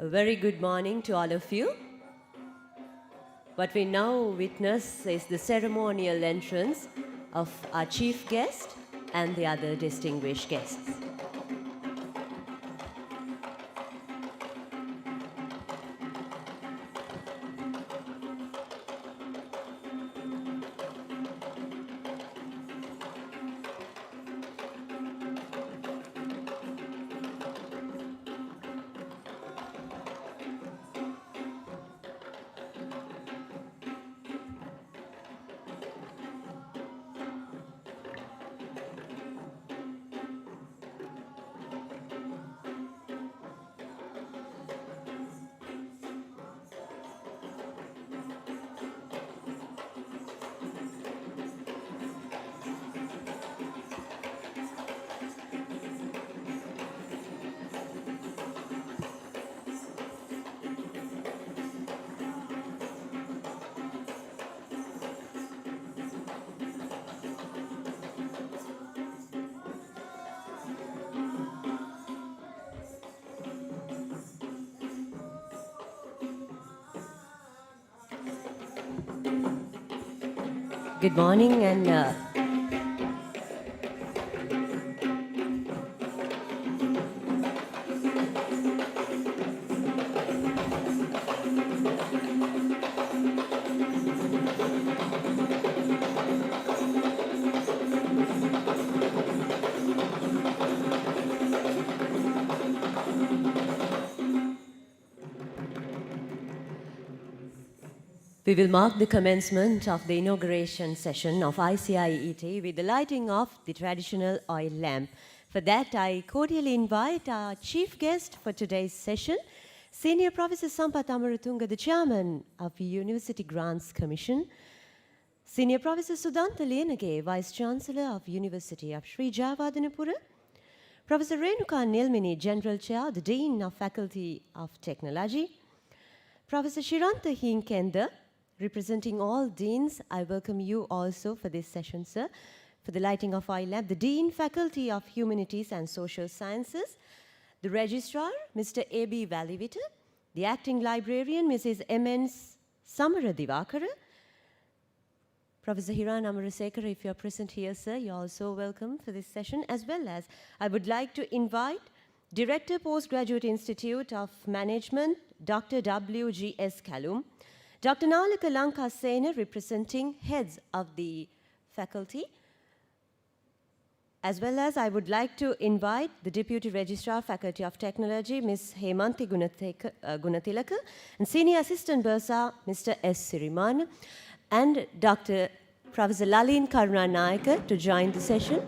A very good morning to all of you. What we now witness is the ceremonial entrance of our chief guest and the other distinguished guests. Good morning and we will mark the commencement of the inauguration session of ICIET with the lighting of the traditional oil lamp. For that, I cordially invite our chief guest for today's session, Senior Professor Sampath Amaratunga, the Chairman of the University Grants Commission, Senior Professor Sudanta Lenage, Vice Chancellor of University of Sri Jayewardenepura, Professor Renuka Nilmini, General Chair, the Dean of Faculty of Technology, Professor Shiranta Hinkenda, representing all deans, I welcome you also for this session, sir, for the lighting of our lab, the Dean, Faculty of Humanities and Social Sciences, the Registrar, Mr. A.B. Valivita, the Acting Librarian, Mrs. M.N. Samara Divakara, Professor Hiran Amarasekara, if you're present here, sir, you're also welcome for this session, as well as I would like to invite Director, Postgraduate Institute of Management, Dr. W.G.S. Kalum, Dr. Nalika Lanka Sena, representing heads of the faculty, as well as I would like to invite the Deputy Registrar, Faculty of Technology, Ms. Hemanthi Gunatilaka, and Senior Assistant Bursar, Mr. S. Siriman, and Dr. Professor Lalin Karunanayaka to join the session.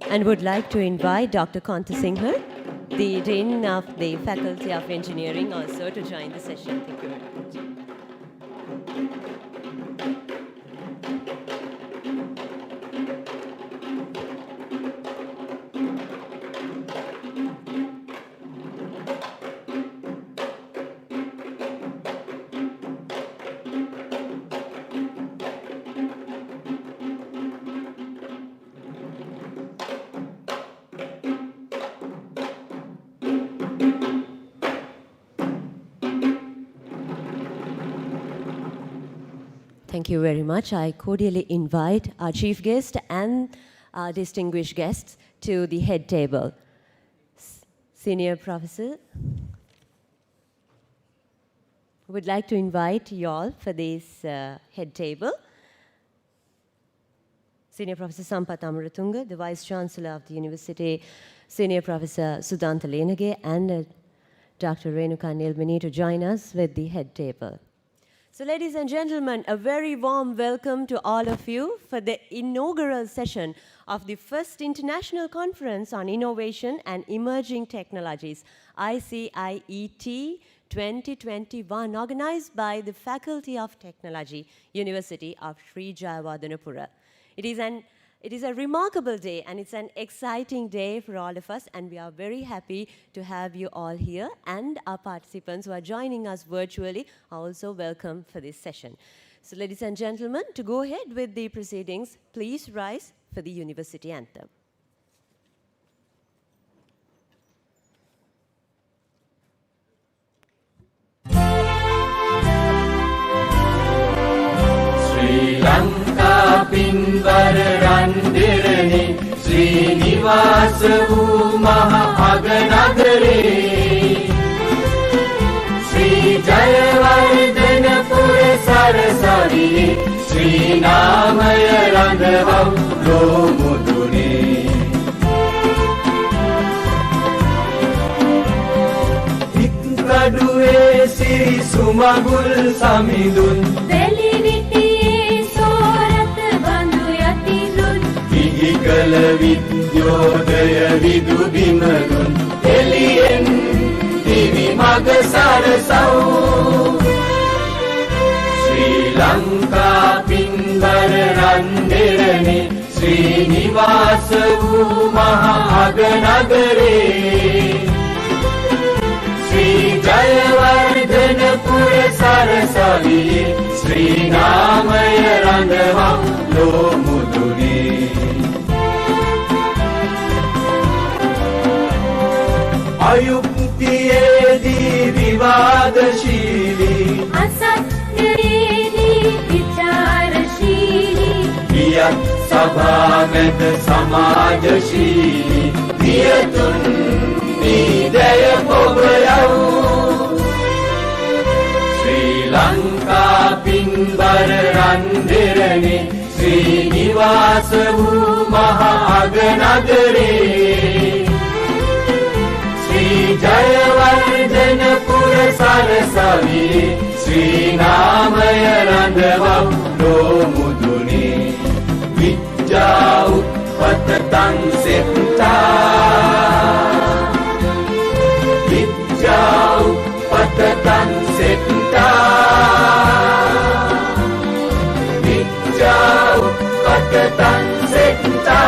And would like to invite Dr. Kanta Singhar, the Dean of the Faculty of Engineering, also to join the session. Thank you very much. Thank you very much. I cordially invite our chief guest and our distinguished guests to the head table. Senior Professor Would like to invite you all for this head table. Senior Professor Sampath Amaratunga, the Vice Chancellor of the University, Senior Professor Sudhantha Lenage, and Dr. Renuka Nilmani to join us with the head table. So ladies and gentlemen, a very warm welcome to all of you for the inaugural session of the first International Conference on Innovation and Emerging Technologies, ICIET 2021, organized by the Faculty of Technology, University of Sri Jayewardenepura. It is a remarkable day and it's an exciting day for all of us, and we are very happy to have you all here, and our participants who are joining us virtually are also welcome for this session. So ladies and gentlemen, to go ahead with the proceedings, please rise for the University Anthem. Sri Lanka Pinbar Randirani Sri Nivasavu Mahaganagare Sri Jayewardenepura Sarasari Sri Namaya Randavav Lomudune Ikkaduwe Siri Sumagul Samidun Kala vidyodaya vidu bimadun Eliyen divi magasarasau Sri Lanka Pinbar Randirani Sri Nivasavu Mahaganagare Sri Jayewardenepura Sarasali Sri Namaya Randavav Lomudune Ayuktiyedi vivadashili Asatyayedi vicharashili Viyat sabhamed samajashili Viyatun vidaya pobayav Sri Lanka Pinbar Randirani Sri Nivasavu Mahaganagare Sri Jayewardenepura Sarasali Sri Namaya Randavav Lomudune Vidya Utpatatan Setta Vidya Utpatatan Setta Vidya Utpatatan Setta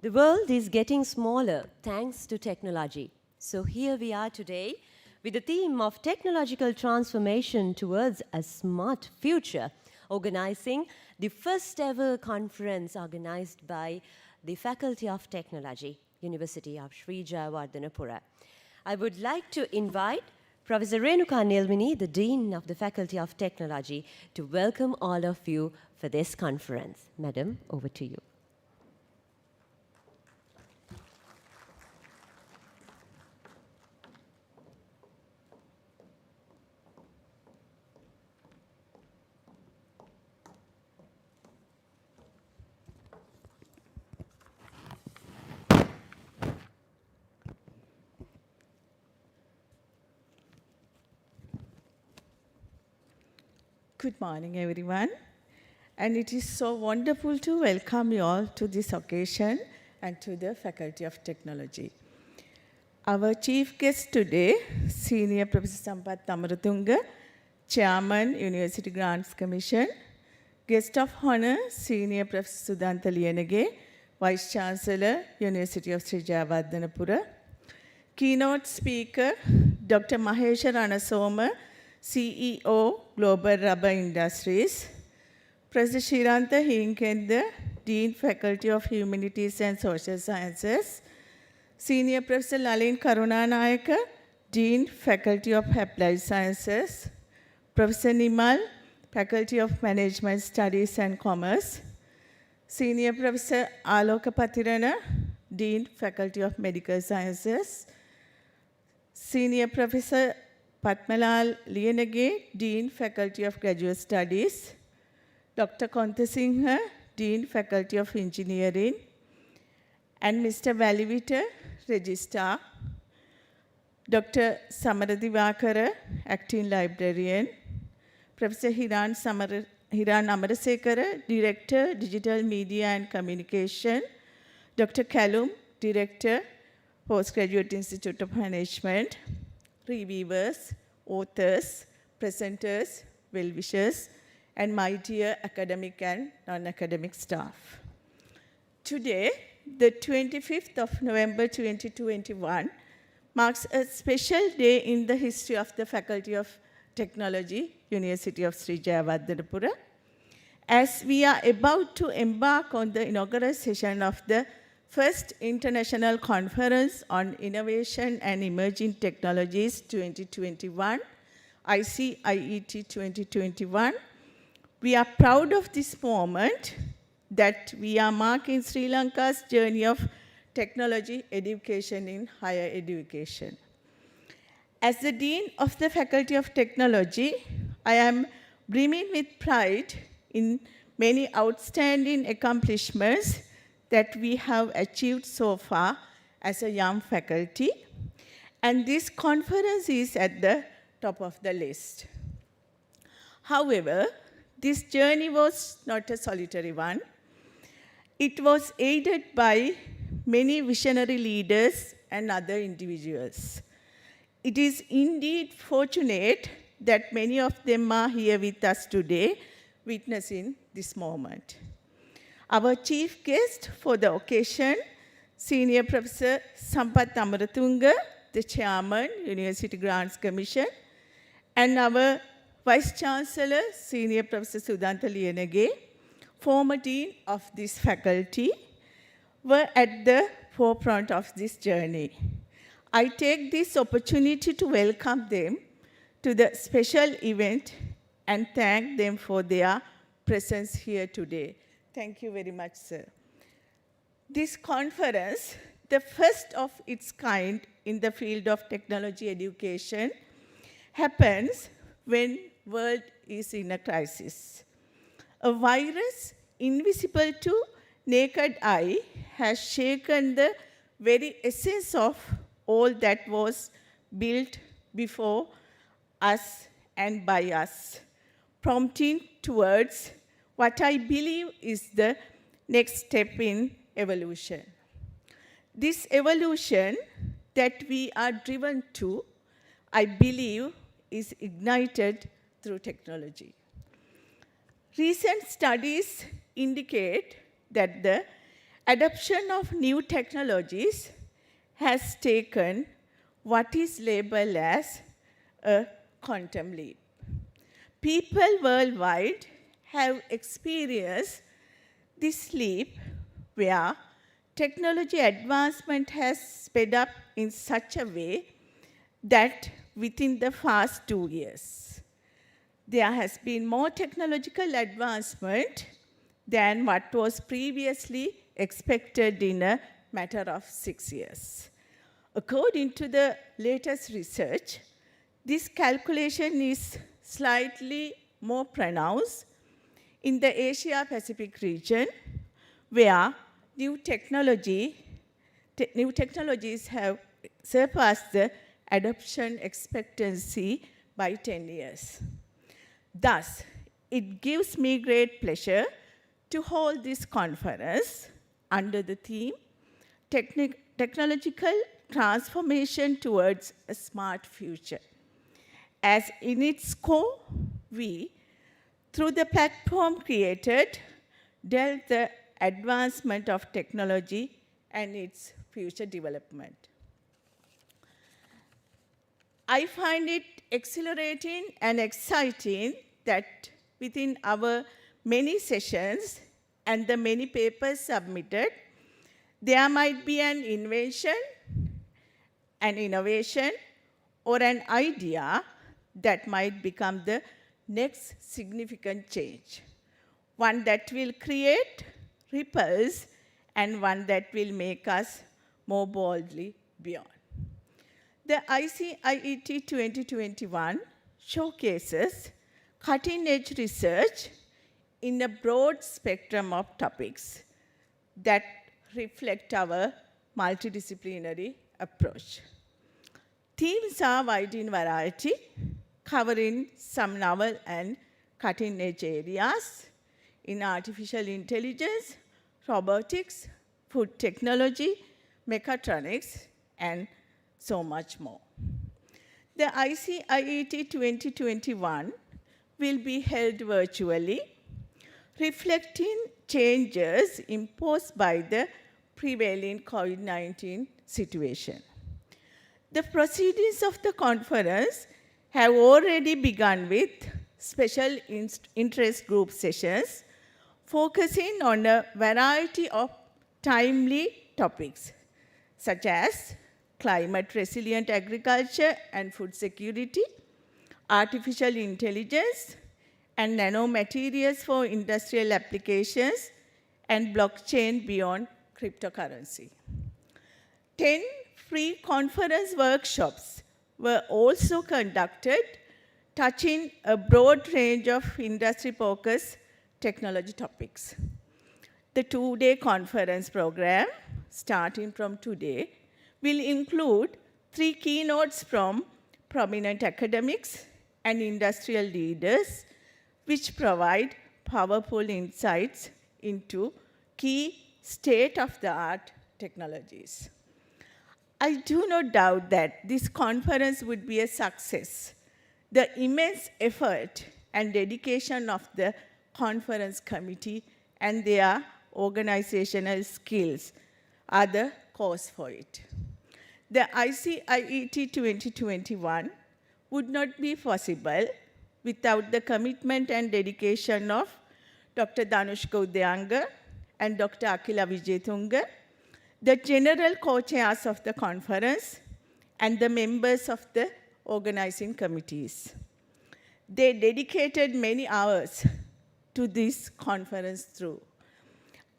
The world is getting smaller thanks to technology. So here we are today with the theme of technological transformation towards a smart future, organizing the first ever conference organized by the Faculty of Technology, University of Sri Jayewardenepura. I would like to invite Professor Renuka Nilmani, the Dean of the Faculty of Technology, to welcome all of you for this conference. Madam, over to you. Good morning, everyone. And it is so wonderful to welcome you all to this occasion and to the Faculty of Technology. Our chief guest today, Senior Professor Sampath Amaratunga, Chairman, University Grants Commission. Guest of honor, Senior Professor Sudhantha Lenage, Vice Chancellor, University of Sri Jayewardenepura. Keynote speaker, Dr. Mahesha Ranasoma, CEO, Global Rubber Industries. Professor Shirantha Hinkenda, Dean, Faculty of Humanities and Social Sciences. Senior Professor Lalin Karunanayaka, Dean, Faculty of Applied Sciences. Professor Nimal, Faculty of Management Studies and Commerce. Senior Professor Aloka Patirana, Dean, Faculty of Medical Sciences, Senior Professor Patmalal Liyanage, Dean, Faculty of Graduate Studies, Dr. Kontha Singha, Dean, Faculty of Engineering, and Mr. Valivita, Registrar, Dr. Samara Divakara, Acting Librarian, Professor Hiran Amarasekara, Director, Digital Media and Communication, Dr. Callum, Director, Postgraduate Institute of Management, reviewers, authors, presenters, well-wishers, and my dear academic and non-academic staff. Today, the 25th of November 2021, marks a special day in the history of the Faculty of Technology, University of Sri Jayewardenepura, as we are about to embark on the inaugural session of the first International Conference on Innovation and Emerging Technologies 2021, ICIET 2021. We are proud of this moment that we are marking Sri Lanka's journey of technology education in higher education. As the Dean of the Faculty of Technology, I am brimming with pride in many outstanding accomplishments that we have achieved so far as a young faculty, and this conference is at the top of the list. However, this journey was not a solitary one. It was aided by many visionary leaders and other individuals. It is indeed fortunate that many of them are here with us today, witnessing this moment. Our chief guest for the occasion, Senior Professor Sampath Amarathunga, the Chairman, University Grants Commission, and our Vice Chancellor, Senior Professor Sudhantha Liyanage, former Dean of this faculty, were at the forefront of this journey. I take this opportunity to welcome them to the special event and thank them for their presence here today. Thank you very much, sir. This conference, the first of its kind in the field of technology education, happens when the world is in a crisis. A virus invisible to naked eye has shaken the very essence of all that was built before us and by us, prompting towards what I believe is the next step in evolution. This evolution that we are driven to, I believe, is ignited through technology. Recent studies indicate that the adoption of new technologies has taken what is labeled as a quantum leap. People worldwide have experienced this leap where technology advancement has sped up in such a way that within the past 2 years, there has been more technological advancement than what was previously expected in a matter of 6 years. According to the latest research, this calculation is slightly more pronounced in the Asia-Pacific region, where new technologies have surpassed the adoption expectancy by 10 years. Thus, it gives me great pleasure to hold this conference under the theme Technological Transformation Towards a Smart Future. As in its core, we, through the platform created, dealt the advancement of technology and its future development. I find it exhilarating and exciting that within our many sessions and the many papers submitted, there might be an invention, an innovation, or an idea that might become the next significant change, one that will create ripples and one that will make us more boldly beyond. The ICIET 2021 showcases cutting-edge research in a broad spectrum of topics that reflect our multidisciplinary approach. Themes are wide in variety, covering some novel and cutting-edge areas in artificial intelligence, robotics, food technology, mechatronics, and so much more. The ICIET 2021 will be held virtually, reflecting changes imposed by the prevailing COVID-19 situation. The proceedings of the conference have already begun with special interest group sessions focusing on a variety of timely topics, such as climate-resilient agriculture and food security, artificial intelligence, and nanomaterials for industrial applications, and blockchain beyond cryptocurrency. 10 free conference workshops were also conducted, touching a broad range of industry-focused technology topics. The two-day conference program, starting from today, will include 3 keynotes from prominent academics and industrial leaders, which provide powerful insights into key state-of-the-art technologies. I do not doubt that this conference would be a success. The immense effort and dedication of the conference committee and their organizational skills are the cause for it. The ICIET 2021 would not be possible without the commitment and dedication of Dr. Danushka Udayanga and Dr. Akila Vijayatunga, the general co-chairs of the conference, and the members of the organizing committees. They dedicated many hours to this conference through.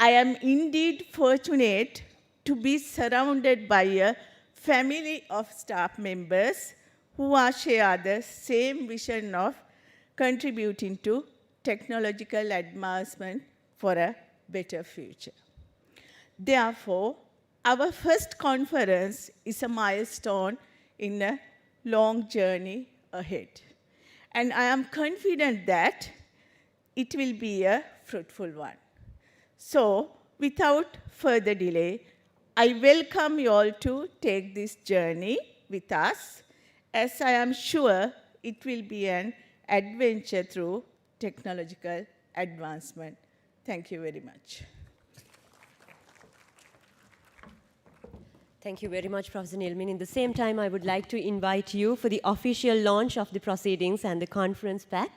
I am indeed fortunate to be surrounded by a family of staff members who are share the same vision of contributing to technological advancement for a better future. Therefore, our first conference is a milestone in a long journey ahead. And I am confident that it will be a fruitful one. So, without further delay, I welcome you all to take this journey with us, as I am sure it will be an adventure through technological advancement. Thank you very much. Thank you very much, Professor Nilmin. In the same time, I would like to invite you for the official launch of the proceedings and the conference pack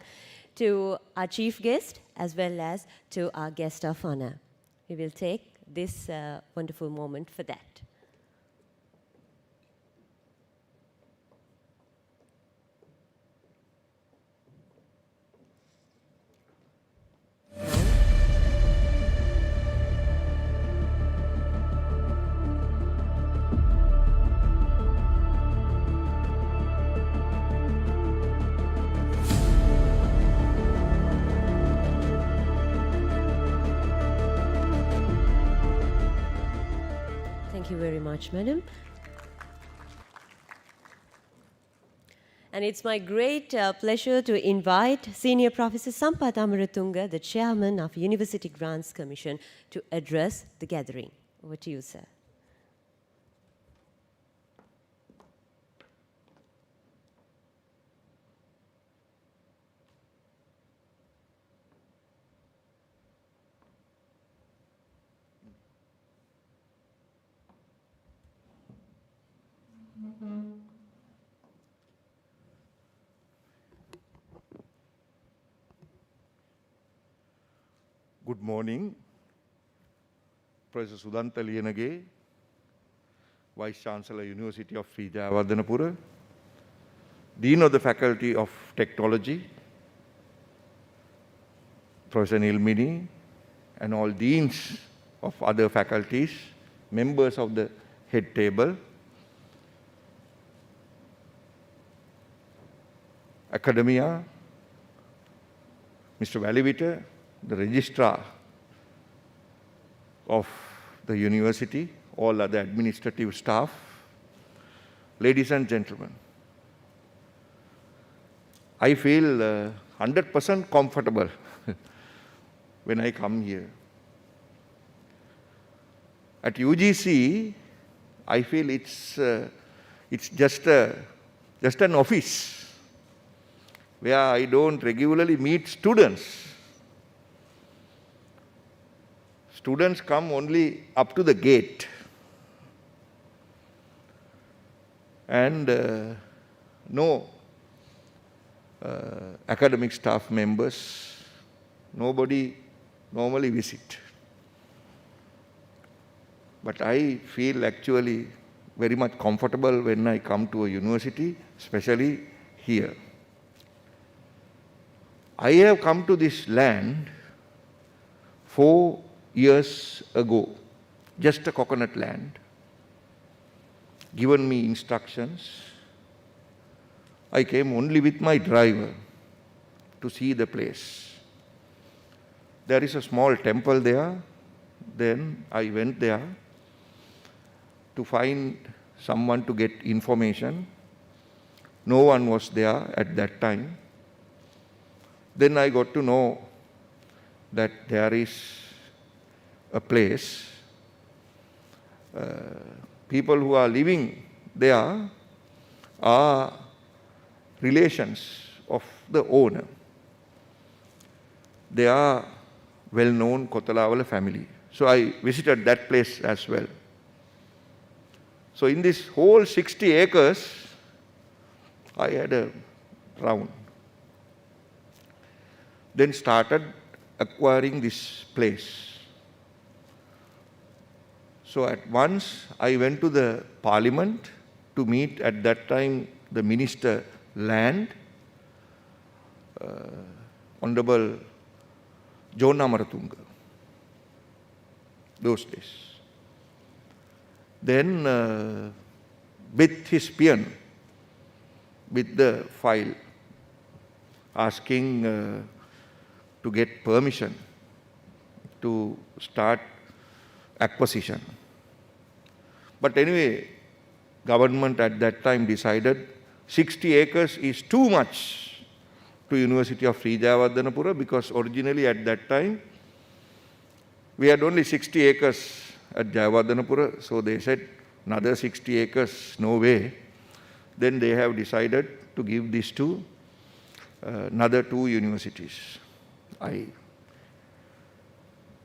to our chief guest as well as to our guest of honor. We will take this wonderful moment for that. Thank you very much, madam. And it's my great pleasure to invite Senior Professor Sampath Amaratunga, the Chairman of University Grants Commission, to address the gathering. Over to you, sir. Good morning, Professor Sudanta Liyanage, Vice Chancellor, University of Sri Jayewardenepura, Dean of the Faculty of Technology, Professor Nilmini, and all deans of other faculties, members of the head table, academia, Mr. Valivita, the registrar of the university, all other administrative staff, ladies and gentlemen, I feel 100% comfortable when I come here. At UGC, I feel it's just an office where I don't regularly meet students. Students come only up to the gate. And no academic staff members, nobody normally visit. But I feel actually very much comfortable when I come to a university, especially here. I have come to this land 4 years ago, just a coconut land, given me instructions. I came only with my driver to see the place. There is a small temple there. Then I went there to find someone to get information. No one was there at that time. Then I got to know that there is a place. People who are living there are relations of the owner. They are well-known Kotalawala family. So I visited that place as well. So in this whole 60 acres, I had a round. Then started acquiring this place. So at once I went to the parliament to meet at that time the minister land, Honorable John Amaratunga, those days. Then with his peon, with the file, asking to get permission to start acquisition. But anyway, government at that time decided 60 acres is too much to University of Sri Jayewardenepura, because originally at that time we had only 60 acres at Jayewardenepura, so they said another 60 acres, no way. Then they have decided to give this to another 2 universities. I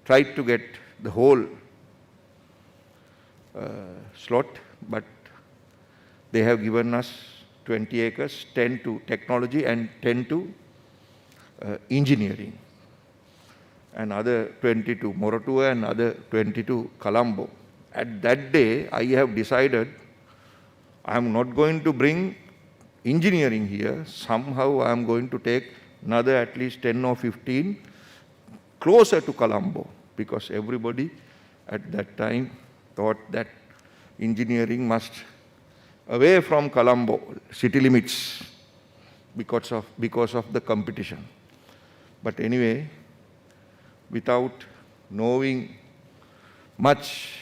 tried to get the whole slot, but they have given us 20 acres, 10 to technology and 10 to engineering, and other 20 to Moratuwa and other 20 to Colombo. At that day, I have decided I am not going to bring engineering here. Somehow I am going to take another at least 10 or 15 closer to Colombo, because everybody at that time thought that engineering must away from Colombo city limits because of the competition. But anyway, without knowing much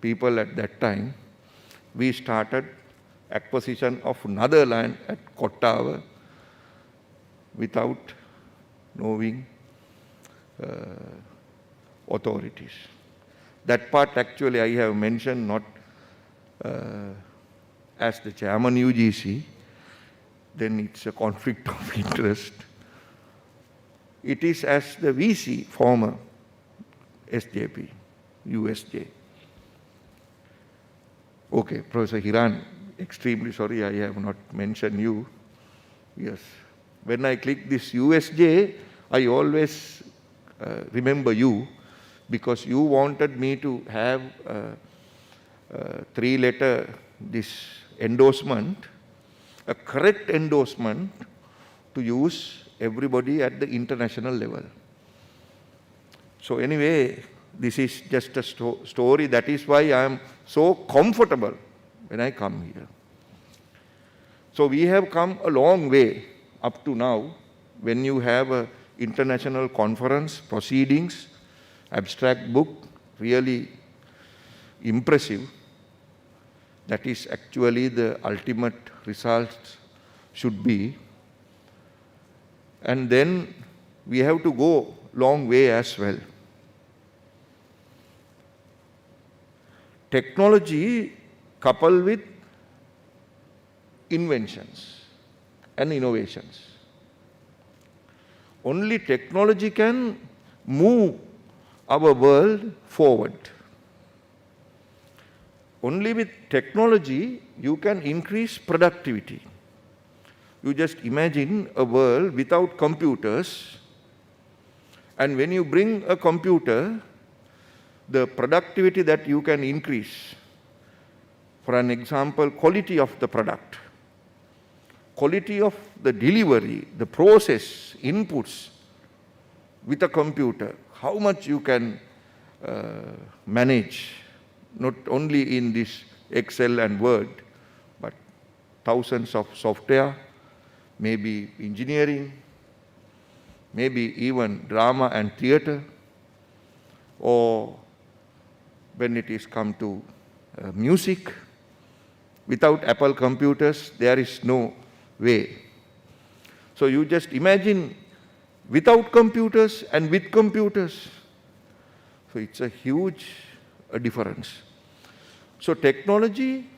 people at that time, we started acquisition of another land at Kottawa without knowing authorities. That part actually I have mentioned not as the chairman UGC, then it's a conflict of interest. It is as the VC, former SJP, USJ. Okay, Professor Hiran, extremely sorry I have not mentioned you. Yes, when I click this USJ, I always remember you, because you wanted me to have a 3-letter this endorsement, a correct endorsement to use everybody at the international level. So anyway, this is just a story. That is why I am so comfortable when I come here. So we have come a long way up to now. When you have an international conference, proceedings, abstract book, really impressive. That is actually the ultimate result should be. And then we have to go long way as well. Technology coupled with inventions and innovations. Only technology can move our world forward. Only with technology you can increase productivity. You just imagine a world without computers, and when you bring a computer, the productivity that you can increase. For an example, quality of the product, quality of the delivery, the process, inputs with a computer, how much you can manage, not only in this Excel and Word, but thousands of software, maybe engineering, maybe even drama and theater, or when it is come to music. Without Apple computers, there is no way. So you just imagine without computers and with computers. So it's a huge difference. So technology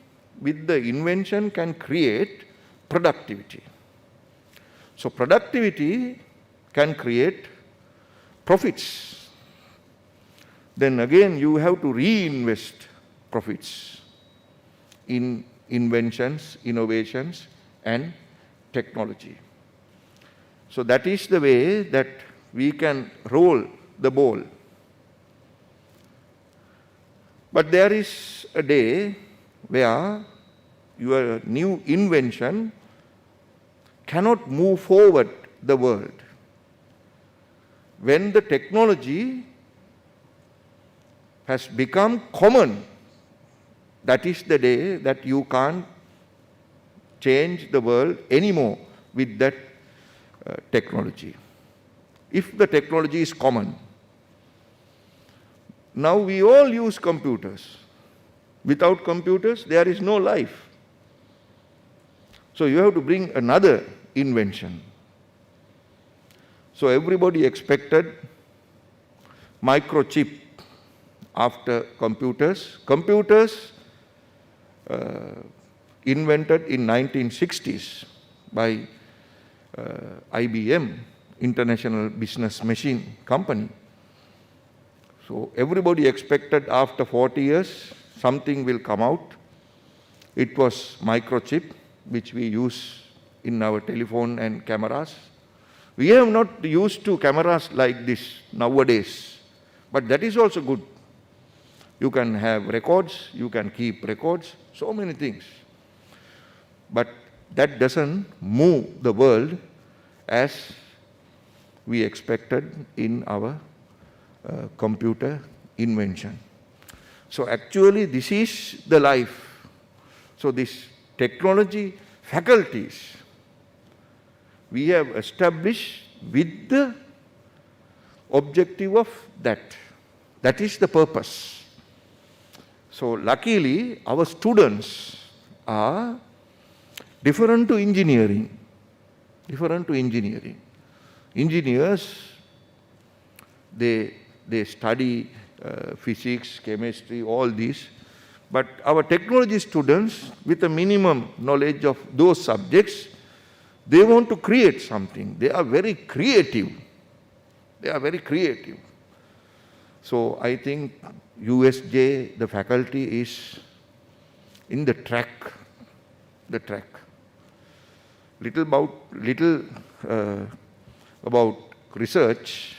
with the invention can create productivity. So productivity can create profits. Then again you have to reinvest profits in inventions, innovations and technology. So that is the way that we can roll the ball. But there is a day where your new invention cannot move forward the world. When the technology has become common, that is the day that you can't change the world anymore with that technology. If the technology is common. Now we all use computers. Without computers, there is no life. So you have to bring another invention. So everybody expected microchip after computers. Computers invented in 1960s by IBM, International Business Machine Company. So everybody expected after 40 years something will come out. It was microchip, which we use in our telephone and cameras. We have not used to cameras like this nowadays, but that is also good. You can have records, you can keep records, so many things. But that doesn't move the world as we expected in our computer invention. So actually this is the life. So this technology faculties we have established with the objective of that. That is the purpose. So luckily our students are different to engineering. Engineers, they study physics, chemistry, all these. But our technology students, with a minimum knowledge of those subjects, they want to create something. They are very creative. So I think USJ, the faculty is in the track. Little about research.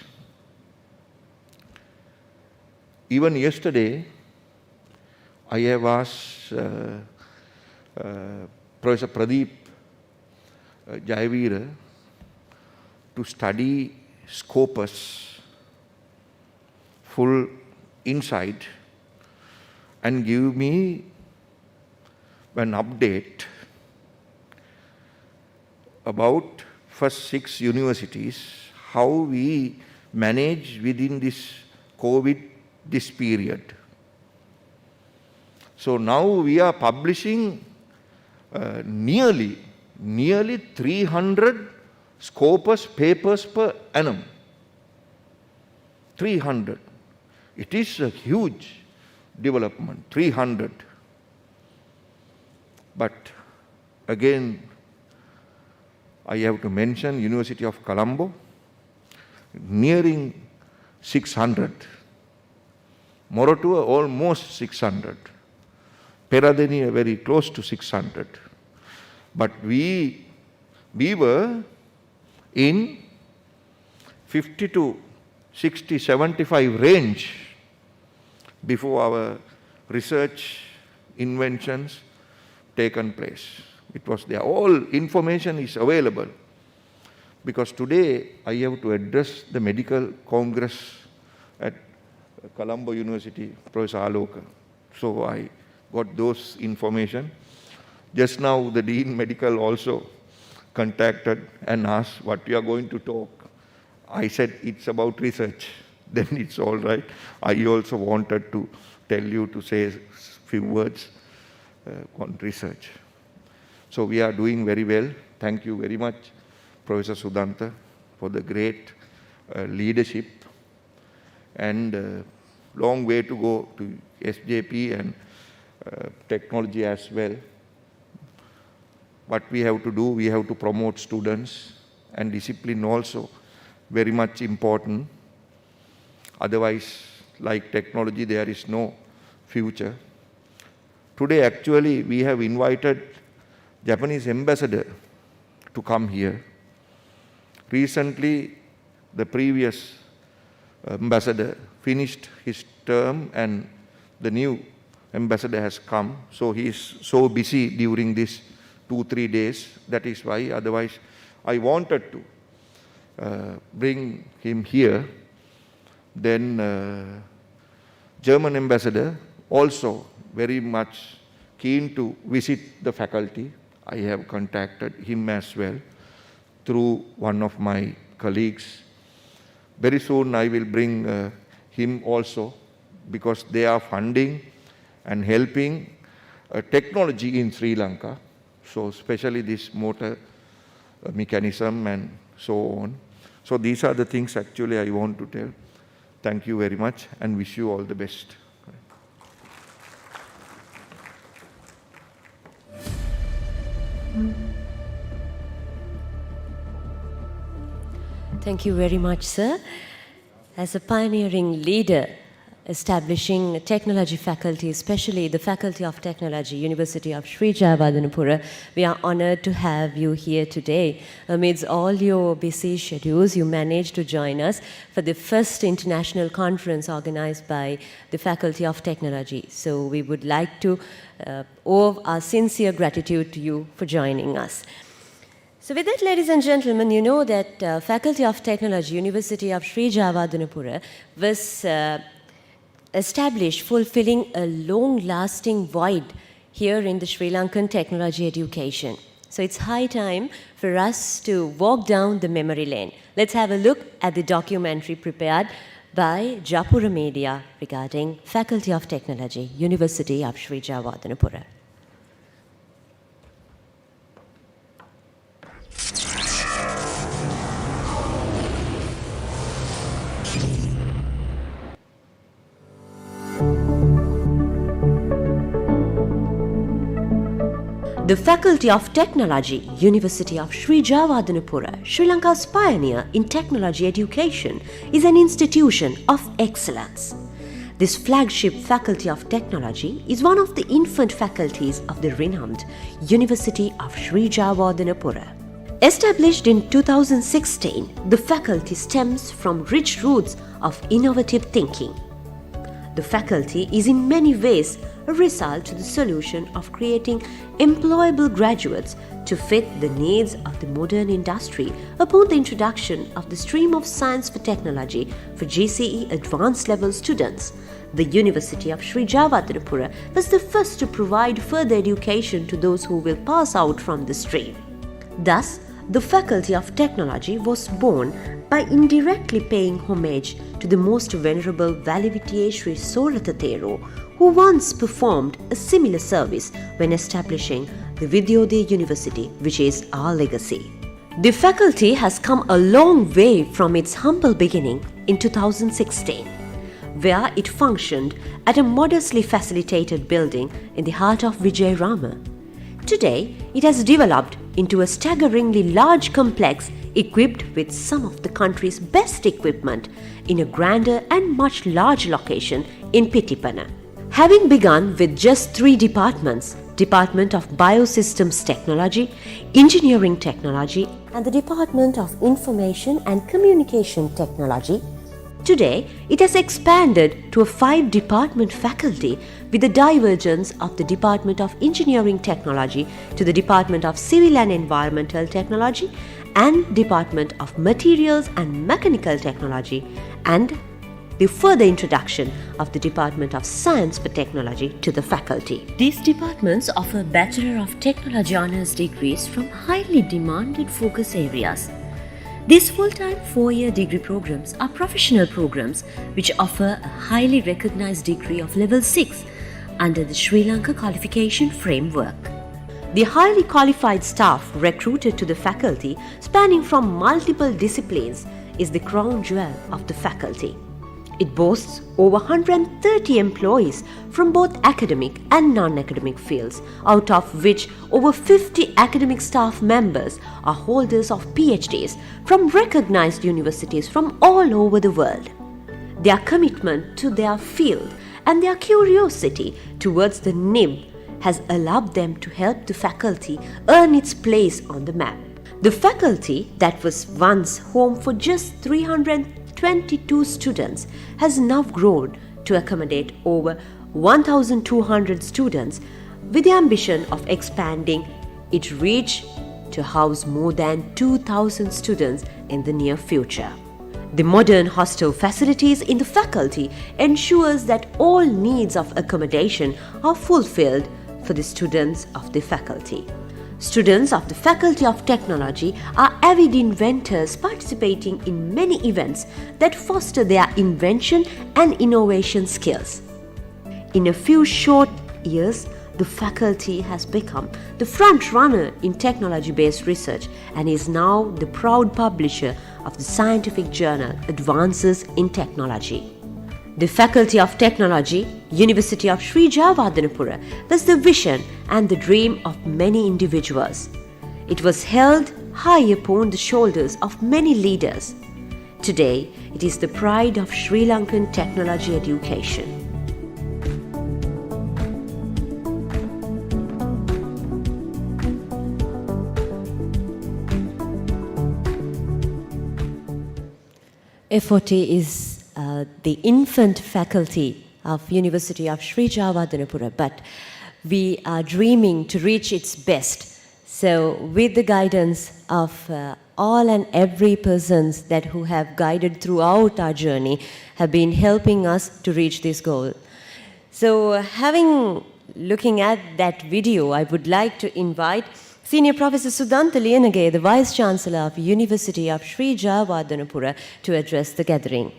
Even yesterday, I have asked Professor Pradeep Jayewardenepura to study Scopus, full inside and give me an update about first 6 universities, how we manage within this COVID, this period. So now we are publishing nearly 300 Scopus papers per annum. 300. It is a huge development, 300. But again, I have to mention University of Colombo, nearing 600. Moratuwa almost 600. Peradeniya very close to 600. But we were in 50 to 60, 75 range before our research inventions taken place. It was there. All information is available. Because today I have to address the medical congress at Colombo University, Professor Aloka. So I got those information. Just now the Dean Medical also contacted and asked what we are going to talk. I said it's about research. Then it's all right. I also wanted to tell you to say a few words on research. So we are doing very well. Thank you very much, Professor Sudanta, for the great leadership, and long way to go to SJP and technology as well. What we have to do, we have to promote students, and discipline also very much important. Otherwise, like technology, there is no future. Today, actually, we have invited Japanese ambassador to come here. Recently, the previous ambassador finished his term and the new ambassador has come. So he is so busy during these 2-3 days. That is why, otherwise I wanted to bring him here. Then German ambassador also very much keen to visit the faculty. I have contacted him as well through one of my colleagues. Very soon I will bring him also, because they are funding and helping technology in Sri Lanka. So especially this motor mechanism and so on. So these are the things actually I want to tell. Thank you very much and wish you all the best. Thank you very much, sir. As a pioneering leader establishing technology faculty, especially the Faculty of Technology, University of Sri Jayewardenepura, we are honored to have you here today. Amidst all your busy schedules, you managed to join us for the first international conference organized by the Faculty of Technology. So we would like to owe our sincere gratitude to you for joining us. So with that, ladies and gentlemen, you know that Faculty of Technology, University of Sri Jayewardenepura was established fulfilling a long-lasting void here in the Sri Lankan technology education. So it's high time for us to walk down the memory lane. Let's have a look at the documentary prepared by Japura Media regarding Faculty of Technology, University of Sri Jayewardenepura. The Faculty of Technology, University of Sri Jayewardenepura, Sri Lanka's pioneer in technology education, is an institution of excellence. This flagship Faculty of Technology is one of the infant faculties of the renowned University of Sri Jayewardenepura. Established in 2016, the faculty stems from rich roots of innovative thinking. The faculty is in many ways a result to the solution of creating employable graduates to fit the needs of the modern industry upon the introduction of the stream of Science for Technology for GCE advanced level students. The University of Sri Jayewardenepura was the first to provide further education to those who will pass out from the stream. Thus, the Faculty of Technology was born by indirectly paying homage to the most venerable Valavitiye Sri Sorathatero, who once performed a similar service when establishing the Vidyodaya University, which is our legacy. The faculty has come a long way from its humble beginning in 2016, where it functioned at a modestly facilitated building in the heart of Vijayarama. Today, it has developed into a staggeringly large complex equipped with some of the country's best equipment in a grander and much larger location in Pittipana. Having begun with just 3 departments, Department of Biosystems Technology, Engineering Technology, and the Department of Information and Communication Technology, today, it has expanded to a 5-department faculty with the divergence of the Department of Engineering Technology to the Department of Civil and Environmental Technology and Department of Materials and Mechanical Technology, and the further introduction of the Department of Science for Technology to the faculty. These departments offer Bachelor of Technology Honours degrees from highly demanded focus areas. These full-time 4-year degree programs are professional programs which offer a highly recognized degree of level 6 under the Sri Lanka qualification framework. The highly qualified staff recruited to the faculty, spanning from multiple disciplines, is the crown jewel of the faculty. It boasts over 130 employees from both academic and non-academic fields, out of which over 50 academic staff members are holders of PhDs from recognized universities from all over the world. Their commitment to their field and their curiosity towards the NIB has allowed them to help the faculty earn its place on the map. The faculty that was once home for just 322 students has now grown to accommodate over 1,200 students with the ambition of expanding its reach to house more than 2,000 students in the near future. The modern hostel facilities in the faculty ensures that all needs of accommodation are fulfilled for the students of the faculty. Students of the Faculty of Technology are avid inventors participating in many events that foster their invention and innovation skills. In a few short years, the faculty has become the front runner in technology-based research and is now the proud publisher of the scientific journal Advances in Technology. The Faculty of Technology, University of Sri Jayewardenepura, was the vision and the dream of many individuals. It was held high upon the shoulders of many leaders. Today, it is the pride of Sri Lankan technology education. FOT is the infant faculty of University of Sri Jayewardenepura, but we are dreaming to reach its best. So with the guidance of all and every persons that who have guided throughout our journey have been helping us to reach this goal. So looking at that video, I would like to invite Senior Professor Sudanta Liyanage, the Vice Chancellor of University of Sri Jayewardenepura, to address the gathering.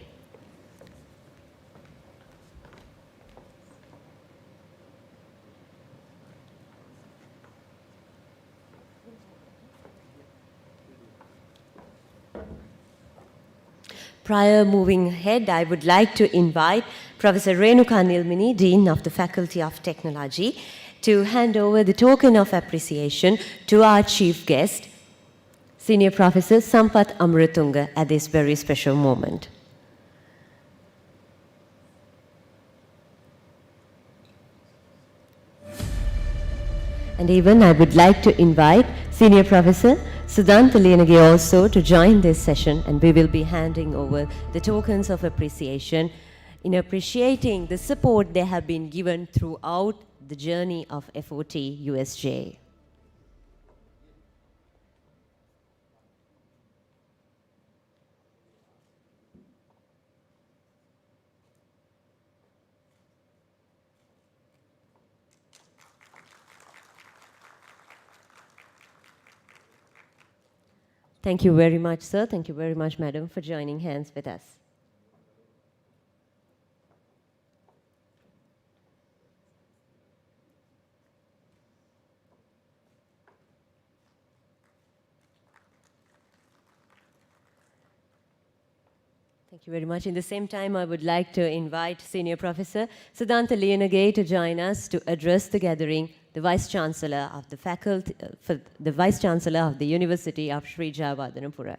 Prior moving ahead, I would like to invite Professor Renuka Nilmini, Dean of the Faculty of Technology, to hand over the token of appreciation to our chief guest, Senior Professor Sampath Amrutunga, at this very special moment. And even I would like to invite Senior Professor Sudanta Liyanage also to join this session, and we will be handing over the tokens of appreciation in appreciating the support they have been given throughout the journey of FOT USJ. Thank you very much, sir. Thank you very much, madam, for joining hands with us. Thank you very much. In the same time, I would like to invite Senior Professor Siddhanta Liyanage to join us to address the gathering, the Vice Chancellor of the Faculty, the Vice Chancellor of the University of Sri Jayewardenepura.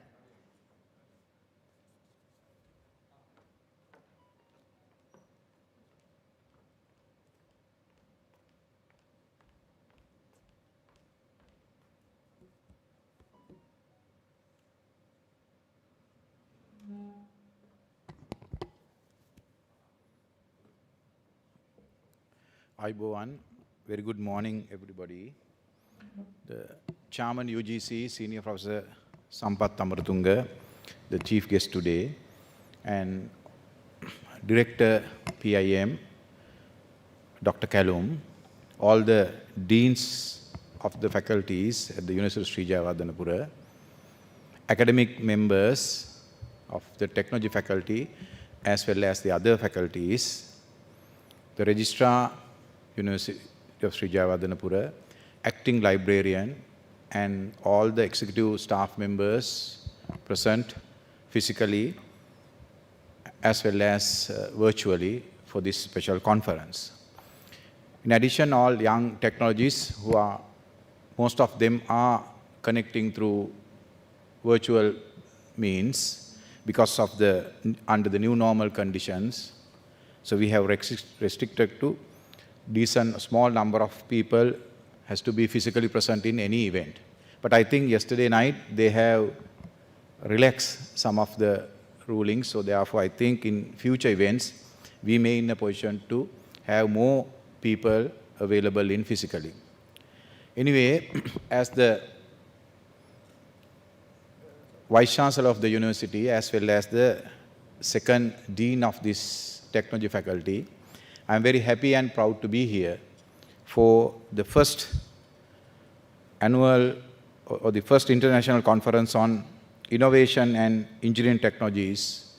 Aibowan, very good morning, everybody. The Chairman UGC, Senior Professor Sampath Amaratunga, the chief guest today, and Director PIM, Dr. Kalum, all the deans of the faculties at the University of Sri Jayewardenepura, academic members of the technology faculty, as well as the other faculties, the registrar, University of Sri Jayewardenepura, acting librarian, and all the executive staff members present physically as well as virtually for this special conference. In addition, all young technologists who are, most of them are connecting through virtual means because of under the new normal conditions. So we have restricted to decent small number of people has to be physically present in any event. But I think yesterday night they have relaxed some of the rulings, so therefore I think in future events we may in a position to have more people available in physically. Anyway, as the Vice Chancellor of the university as well as the second Dean of this technology faculty, I am very happy and proud to be here for the first annual or the first international conference on innovation and engineering technologies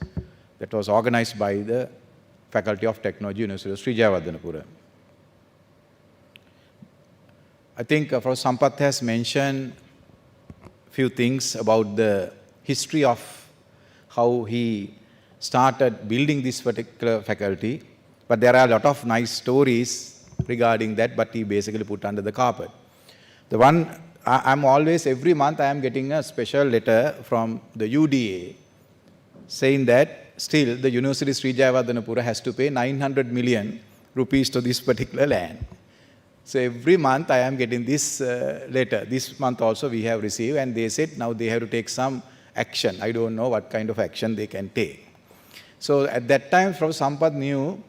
that was organized by the Faculty of Technology, University of Sri Jayewardenepura. I think Professor Sampath has mentioned a few things about the history of how he started building this particular faculty. But there are a lot of nice stories regarding that, but he basically put under the carpet. The one, I'm always, every month I am getting a special letter from the UDA saying that still the University of Sri Jayewardenepura has to pay 900 million rupees to this particular land. So every month I am getting this letter. This month also we have received, and they said now they have to take some action. I don't know what kind of action they can take. So at that time, Professor Sampath knew.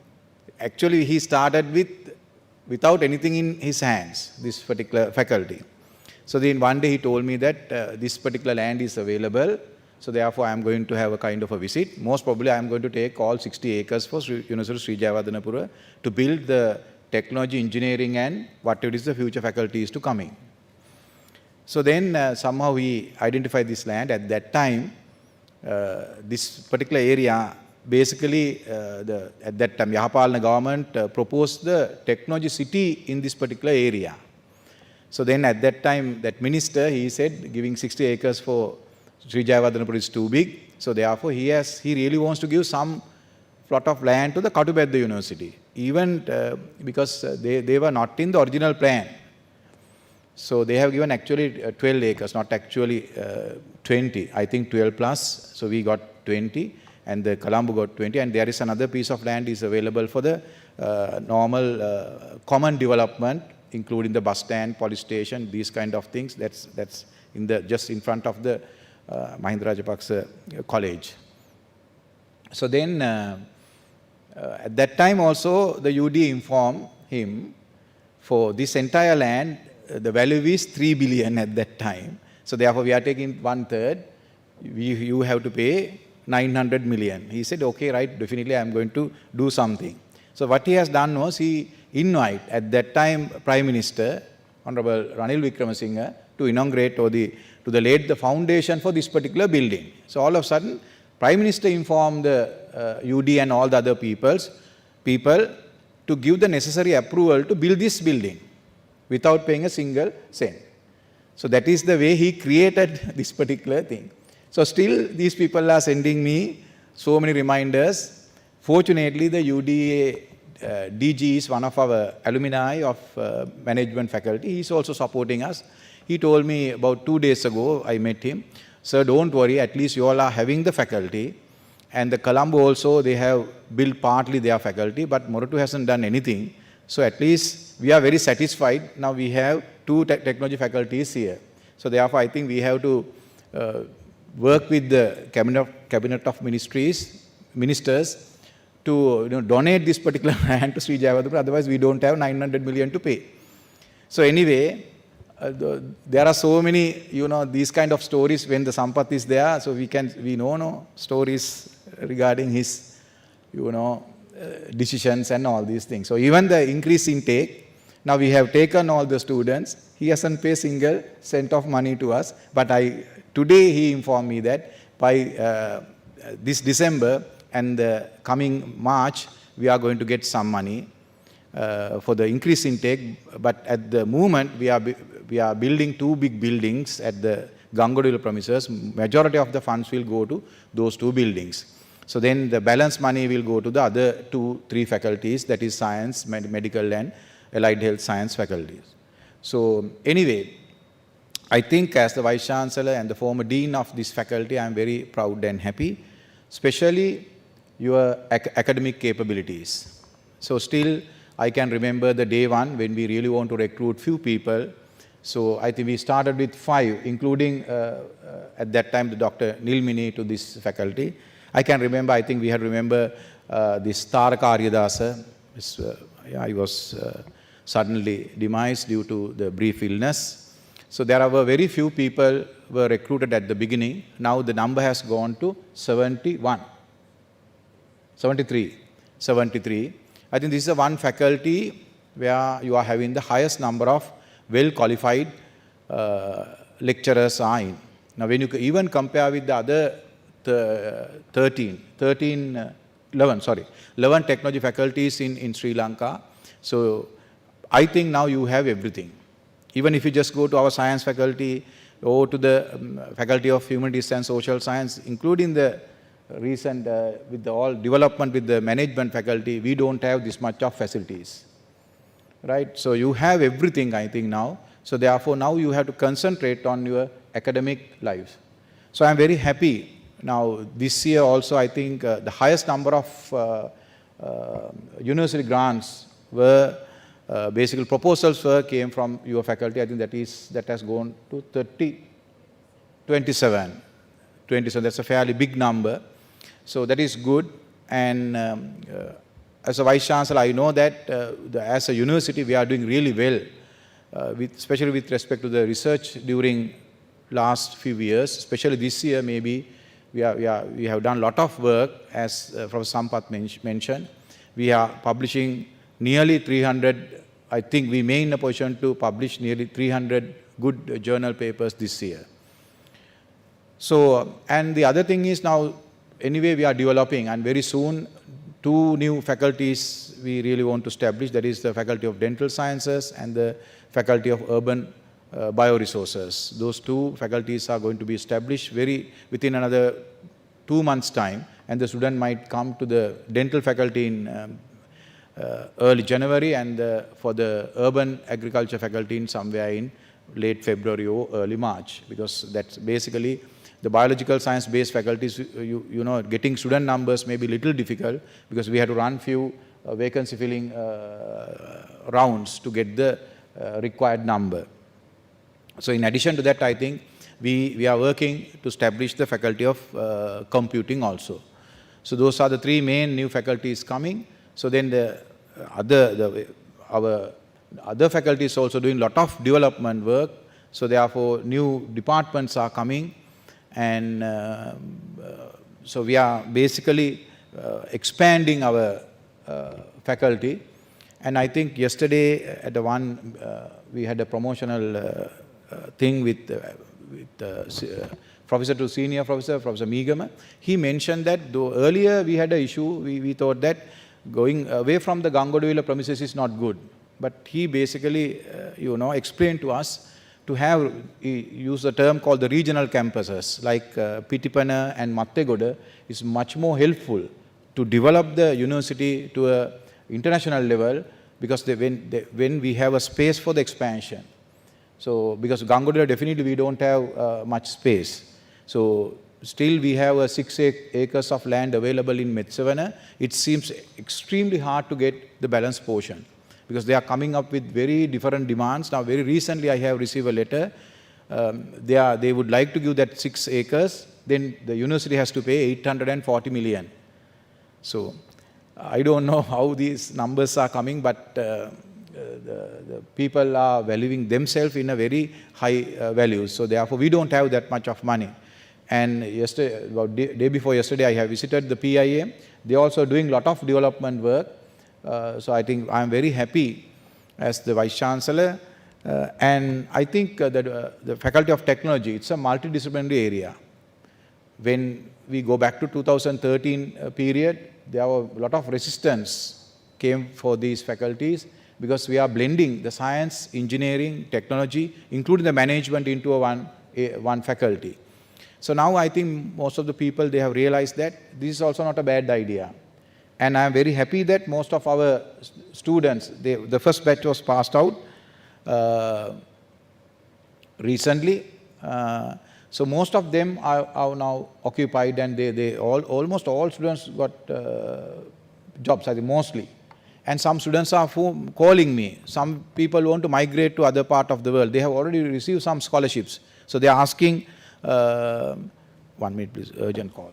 Actually, he started without anything in his hands, this particular faculty. So then one day he told me that this particular land is available, so therefore I am going to have a kind of a visit. Most probably I am going to take all 60 acres for University of Sri Jayewardenepura to build the technology, engineering and whatever is the future faculty is to come in. So then somehow he identified this land. At that time, this particular area, basically, at that time, Yahapalana government proposed the technology city in this particular area. So then at that time, that minister, he said, giving 60 acres for Sri Jayewardenepura is too big. So therefore, he really wants to give some plot of land to the Katubedda University, even because they were not in the original plan. So they have given actually 12 acres, not actually 20. I think 12 plus. So we got 20. And the Colombo got 20, and there is another piece of land is available for the normal common development, including the bus stand, police station, these kind of things. That's in the just in front of the Mahinda Rajapaksa College. So then At that time also, the UD informed him for this entire land, the value is 3 billion at that time. So therefore, we are taking 1/3. You have to pay 900 million. He said, okay, right, definitely I am going to do something. So what he has done was he invited at that time Prime Minister, Honorable Ranil Wickremesinghe, to inaugurate or to lay the foundation for this particular building. So all of a sudden, Prime Minister informed the UD and all the other people to give the necessary approval to build this building without paying a single cent. So that is the way he created this particular thing. So still these people are sending me so many reminders. Fortunately, the UDA DG is one of our alumni of management faculty. He is also supporting us. He told me about 2 days ago, I met him, sir, don't worry, at least you all are having the faculty. And the Colombo also, they have built partly their faculty, but Moratu hasn't done anything. So at least we are very satisfied. Now we have 2 technology faculties here. So therefore, I think we have to work with the cabinet of ministers to donate this particular land to Sri Jayewardenepura. Otherwise, we don't have 900 million to pay. So anyway, there are so many, these kind of stories when the Sampath is there. So we know stories regarding his, decisions and all these things. So even the increase in intake, now we have taken all the students. He hasn't paid single cent of money to us. But today he informed me that by this December and the coming March, we are going to get some money for the increase in intake. But at the moment, we are building 2 big buildings at the Gangodil premises. Majority of the funds will go to those 2 buildings. So then the balance money will go to the other 2-3 faculties, that is science, medical and allied health science faculties. So anyway, I think as the Vice Chancellor and the former Dean of this faculty, I am very proud and happy, especially your academic capabilities. So still, I can remember the day one when we really want to recruit few people. So I think we started with 5, including at that time the Dr. Nilmini to this faculty. I can remember, I think we had this Taraka Aryadasa. He was suddenly demised due to the brief illness. So there were very few people were recruited at the beginning. Now the number has gone to 73. I think this is the one faculty where you are having the highest number of well-qualified lecturers are in. Now when you even compare with the other 11 technology faculties in Sri Lanka. So I think now you have everything. Even if you just go to our science faculty or to the faculty of humanities and social science, including the recent with the all development with the management faculty, we don't have this much of facilities. Right? So you have everything, I think, now. So therefore, now you have to concentrate on your academic lives. So I'm very happy. Now, this year also, I think the highest number of university grants were, basically proposals came from your faculty. I think that has gone to 27. That's a fairly big number. So that is good. And as a Vice Chancellor, I know that as a university, we are doing really well, especially with respect to the research during last few years, especially this year maybe. We have done a lot of work, as Professor Sampath mentioned. We are publishing nearly 300, I think we may in a position to publish nearly 300 good journal papers this year. So, and the other thing is now, anyway, we are developing, and very soon 2 new faculties we really want to establish. That is the Faculty of Dental Sciences and the Faculty of Urban Bioresources. Those 2 faculties are going to be established within another 2 months' time, and the student might come to the dental faculty in early January, and for the urban agriculture faculty in somewhere in late February or early March, because that's basically the biological science-based faculties, getting student numbers may be a little difficult because we had to run few vacancy filling rounds to get the required number. So in addition to that, I think we are working to establish the faculty of computing also. So those are the three main new faculties coming. So then our other faculties also doing lot of development work. So therefore new departments are coming, and so we are basically expanding our faculty. And I think yesterday at the one we had a promotional thing with professor to senior professor, Professor Meegama. He mentioned that though earlier we had an issue, we thought that going away from the Gangodwila premises is not good. But he basically, explained to us to have, he used the term called the regional campuses, like Pitipana and Mattegoda is much more helpful to develop the university to a international level, because when we have a space for the expansion. So, because Gangodwila definitely we don't have much space. So, still we have 6 acres of land available in Metsavana. It seems extremely hard to get the balanced portion, because they are coming up with very different demands. Now, very recently I have received a letter. They would like to give that 6 acres. Then the university has to pay 840 million. So, I don't know how these numbers are coming, but the people are valuing themselves in a very high value. So, therefore, we don't have that much of money. And yesterday, about day before yesterday, I have visited the PIM. They are also doing a lot of development work. So I think I am very happy as the Vice Chancellor. And I think that the Faculty of Technology, it's a multidisciplinary area. When we go back to 2013 period, there were a lot of resistance came for these faculties, because we are blending the science, engineering, technology, including the management into one faculty. So now I think most of the people, they have realized that this is also not a bad idea. And I am very happy that most of our students, the first batch was passed out recently. So most of them are now occupied, and almost all students got jobs, I think mostly. And some students are calling me. Some people want to migrate to other part of the world. They have already received some scholarships. So they are asking, 1 minute please, urgent call.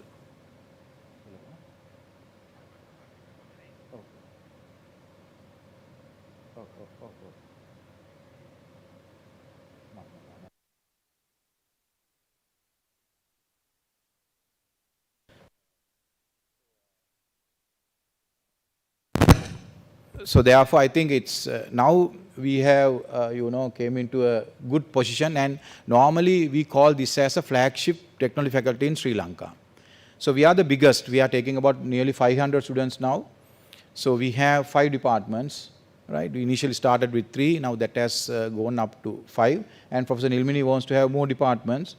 So therefore, I think it's now we have came into a good position, and normally we call this as a flagship technology faculty in Sri Lanka. So we are the biggest. We are taking about nearly 500 students now. So we have 5 departments, right? We initially started with 3, now that has gone up to 5. And Professor Nilmini wants to have more departments.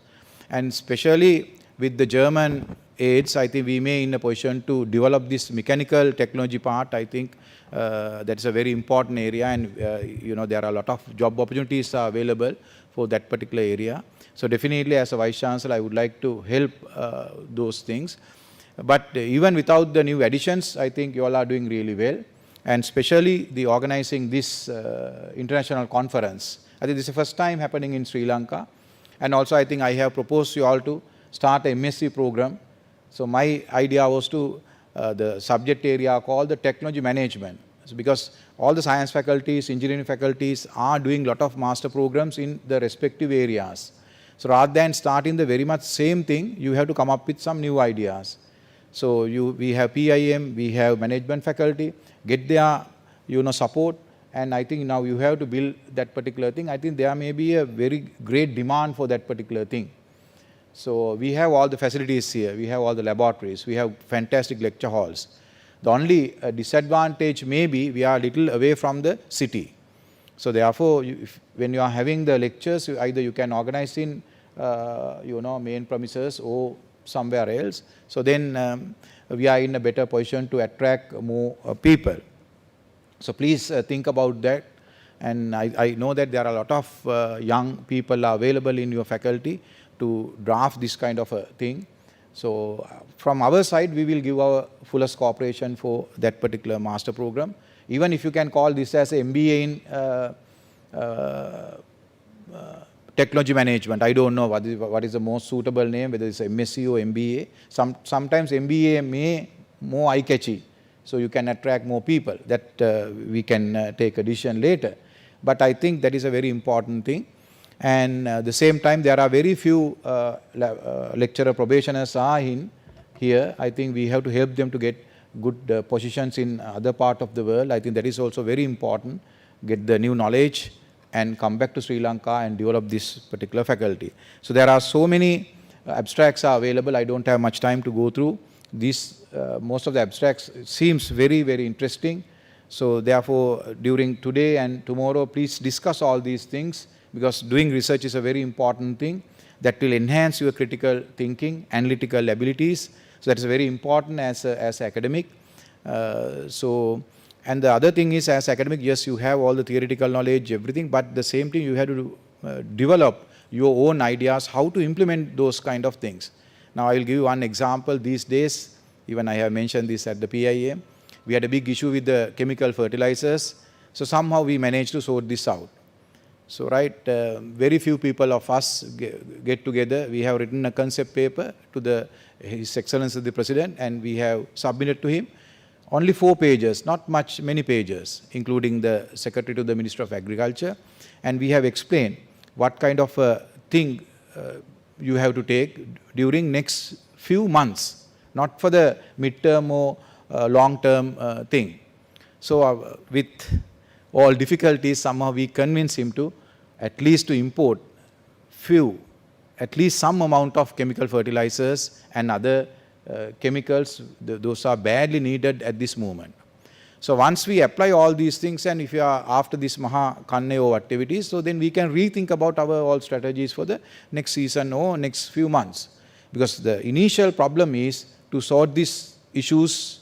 And especially with the German aids, I think we may in a position to develop this mechanical technology part. I think that's a very important area, and there are a lot of job opportunities are available for that particular area. So definitely as a Vice Chancellor, I would like to help those things. But even without the new additions, I think you all are doing really well. And especially the organizing this international conference. I think this is the first time happening in Sri Lanka. And also I think I have proposed you all to start a MSc program. So my idea was to the subject area called the technology management. So because all the science faculties, engineering faculties are doing a lot of master programs in the respective areas. So rather than starting the very much same thing, you have to come up with some new ideas. So we have PIM, we have management faculty, get their support, and I think now you have to build that particular thing. I think there may be a very great demand for that particular thing. So we have all the facilities here, we have all the laboratories, we have fantastic lecture halls. The only disadvantage may be we are a little away from the city. So therefore, when you are having the lectures, either you can organize in main premises or somewhere else. So then we are in a better position to attract more people. So please think about that. And I know that there are a lot of young people are available in your faculty to draft this kind of a thing. So from our side, we will give our fullest cooperation for that particular master program. Even if you can call this as an MBA in technology management, I don't know what is the most suitable name, whether it's MSc or MBA. Sometimes MBA may more eye-catchy, so you can attract more people. That we can take a decision later. But I think that is a very important thing. And at the same time, there are very few lecturer probationers are in here. I think we have to help them to get good positions in other part of the world. I think that is also very important. Get the new knowledge and come back to Sri Lanka and develop this particular faculty. So there are so many abstracts are available. I don't have much time to go through these. Most of the abstracts seems very, very interesting. So therefore, during today and tomorrow, please discuss all these things, because doing research is a very important thing that will enhance your critical thinking, analytical abilities. So that is very important as academic. And the other thing is, as academic, yes, you have all the theoretical knowledge, everything, but the same thing you have to develop your own ideas, how to implement those kind of things. Now I will give you one example. These days, even I have mentioned this at the PIA, we had a big issue with the chemical fertilizers. So somehow we managed to sort this out. So very few people of us get together. We have written a concept paper to His Excellency the President, and we have submitted to him. Only 4 pages, not many pages, including the Secretary to the Minister of Agriculture. And we have explained what kind of thing you have to take during next few months, not for the midterm or long-term thing. So with all difficulties, somehow we convince him to at least to import at least some amount of chemical fertilizers and other chemicals. Those are badly needed at this moment. So once we apply all these things, and if you are after this Maha Kanneo activities, so then we can rethink about our all strategies for the next season or next few months. Because the initial problem is to sort these issues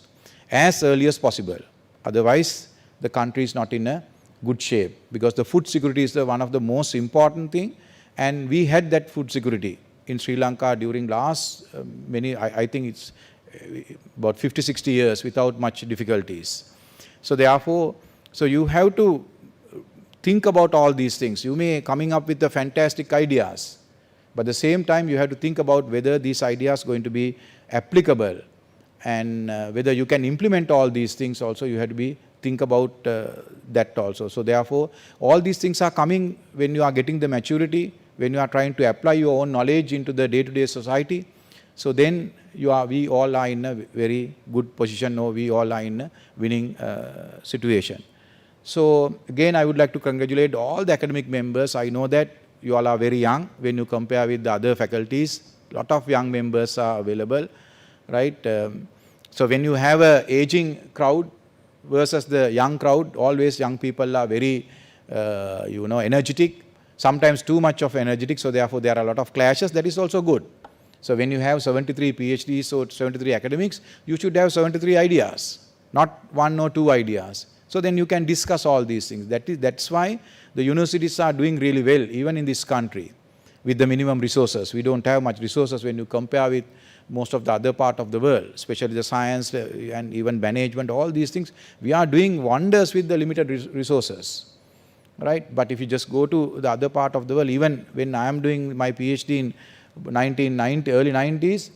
as early as possible. Otherwise, the country is not in a good shape, because the food security is one of the most important thing, and we had that food security in Sri Lanka during last I think it's about 50-60 years without much difficulties. So therefore, so you have to think about all these things. You may coming up with the fantastic ideas, but at the same time you have to think about whether these ideas are going to be applicable, and whether you can implement all these things also. You have to think about that also. So therefore, all these things are coming when you are getting the maturity, when you are trying to apply your own knowledge into the day-to-day society. So then we all are in a very good position, or we all are in a winning situation. So again, I would like to congratulate all the academic members. I know that you all are very young when you compare with the other faculties. A lot of young members are available, right? So when you have an aging crowd versus the young crowd, always young people are very, energetic. Sometimes too much of energetic, so therefore there are a lot of clashes. That is also good. So when you have 73 PhDs or 73 academics, you should have 73 ideas, not 1 or 2 ideas. So then you can discuss all these things. That's why the universities are doing really well, even in this country, with the minimum resources. We don't have much resources when you compare with most of the other part of the world, especially the science and even management, all these things. We are doing wonders with the limited resources. Right? But if you just go to the other part of the world, even when I am doing my PhD in early 90s,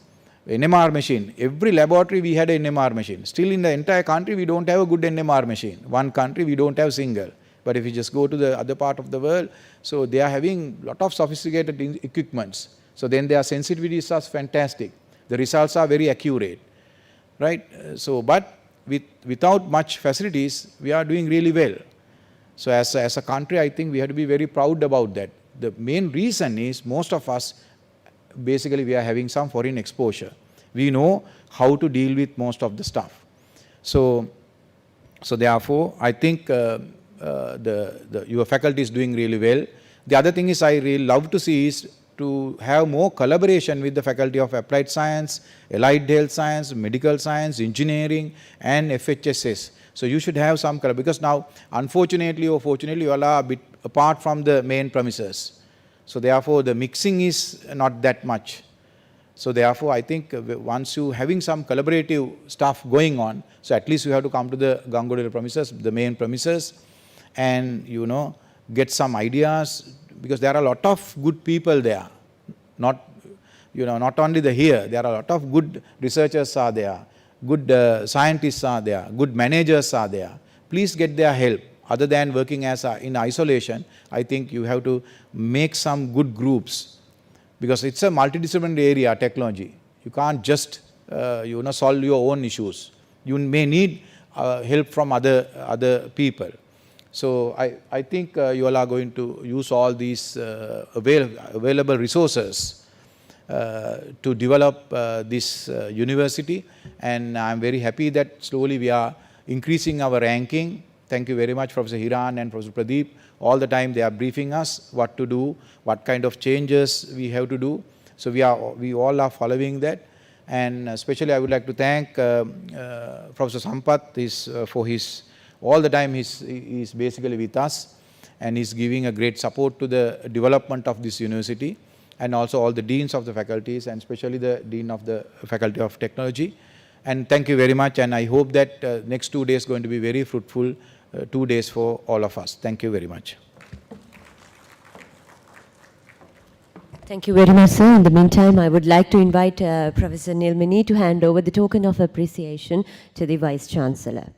NMR machine, every laboratory we had an NMR machine. Still in the entire country, we don't have a good NMR machine. One country, we don't have single. But if you just go to the other part of the world, so they are having a lot of sophisticated equipments. So then their sensitivities are fantastic. The results are very accurate. Right? So, but without much facilities, we are doing really well. So as a country, I think we have to be very proud about that. The main reason is most of us, basically we are having some foreign exposure. We know how to deal with most of the stuff. So therefore, I think your faculty is doing really well. The other thing is I really love to see is to have more collaboration with the Faculty of Applied Science, Allied Health Science, Medical Science, Engineering, and FHSS. So you should have some color, because now, unfortunately or fortunately, you all are a bit apart from the main premises. So therefore, the mixing is not that much. So therefore, I think once you having some collaborative stuff going on, so at least you have to come to the Gangodara premises, the main premises, and get some ideas, because there are a lot of good people there. Not only here, there are a lot of good researchers are there. good scientists are there, good managers are there. Please get their help. Other than working as in isolation, I think you have to make some good groups, because it's a multidisciplinary area, technology. You can't just solve your own issues. You may need help from other people. So I think you all are going to use all these available resources to develop this university, and I'm very happy that slowly we are increasing our ranking. Thank you very much, Professor Hiran and Professor Pradeep. All the time they are briefing us what to do, what kind of changes we have to do. So we all are following that. And especially I would like to thank Professor Sampath for his, all the time he's basically with us, and he's giving a great support to the development of this university, and also all the deans of the faculties, and especially the Dean of the Faculty of Technology. And thank you very much, and I hope that next 2 days going to be very fruitful 2 days for all of us. Thank you very much. Thank you very much, sir. In the meantime, I would like to invite Professor Nilmani to hand over the token of appreciation to the Vice-Chancellor.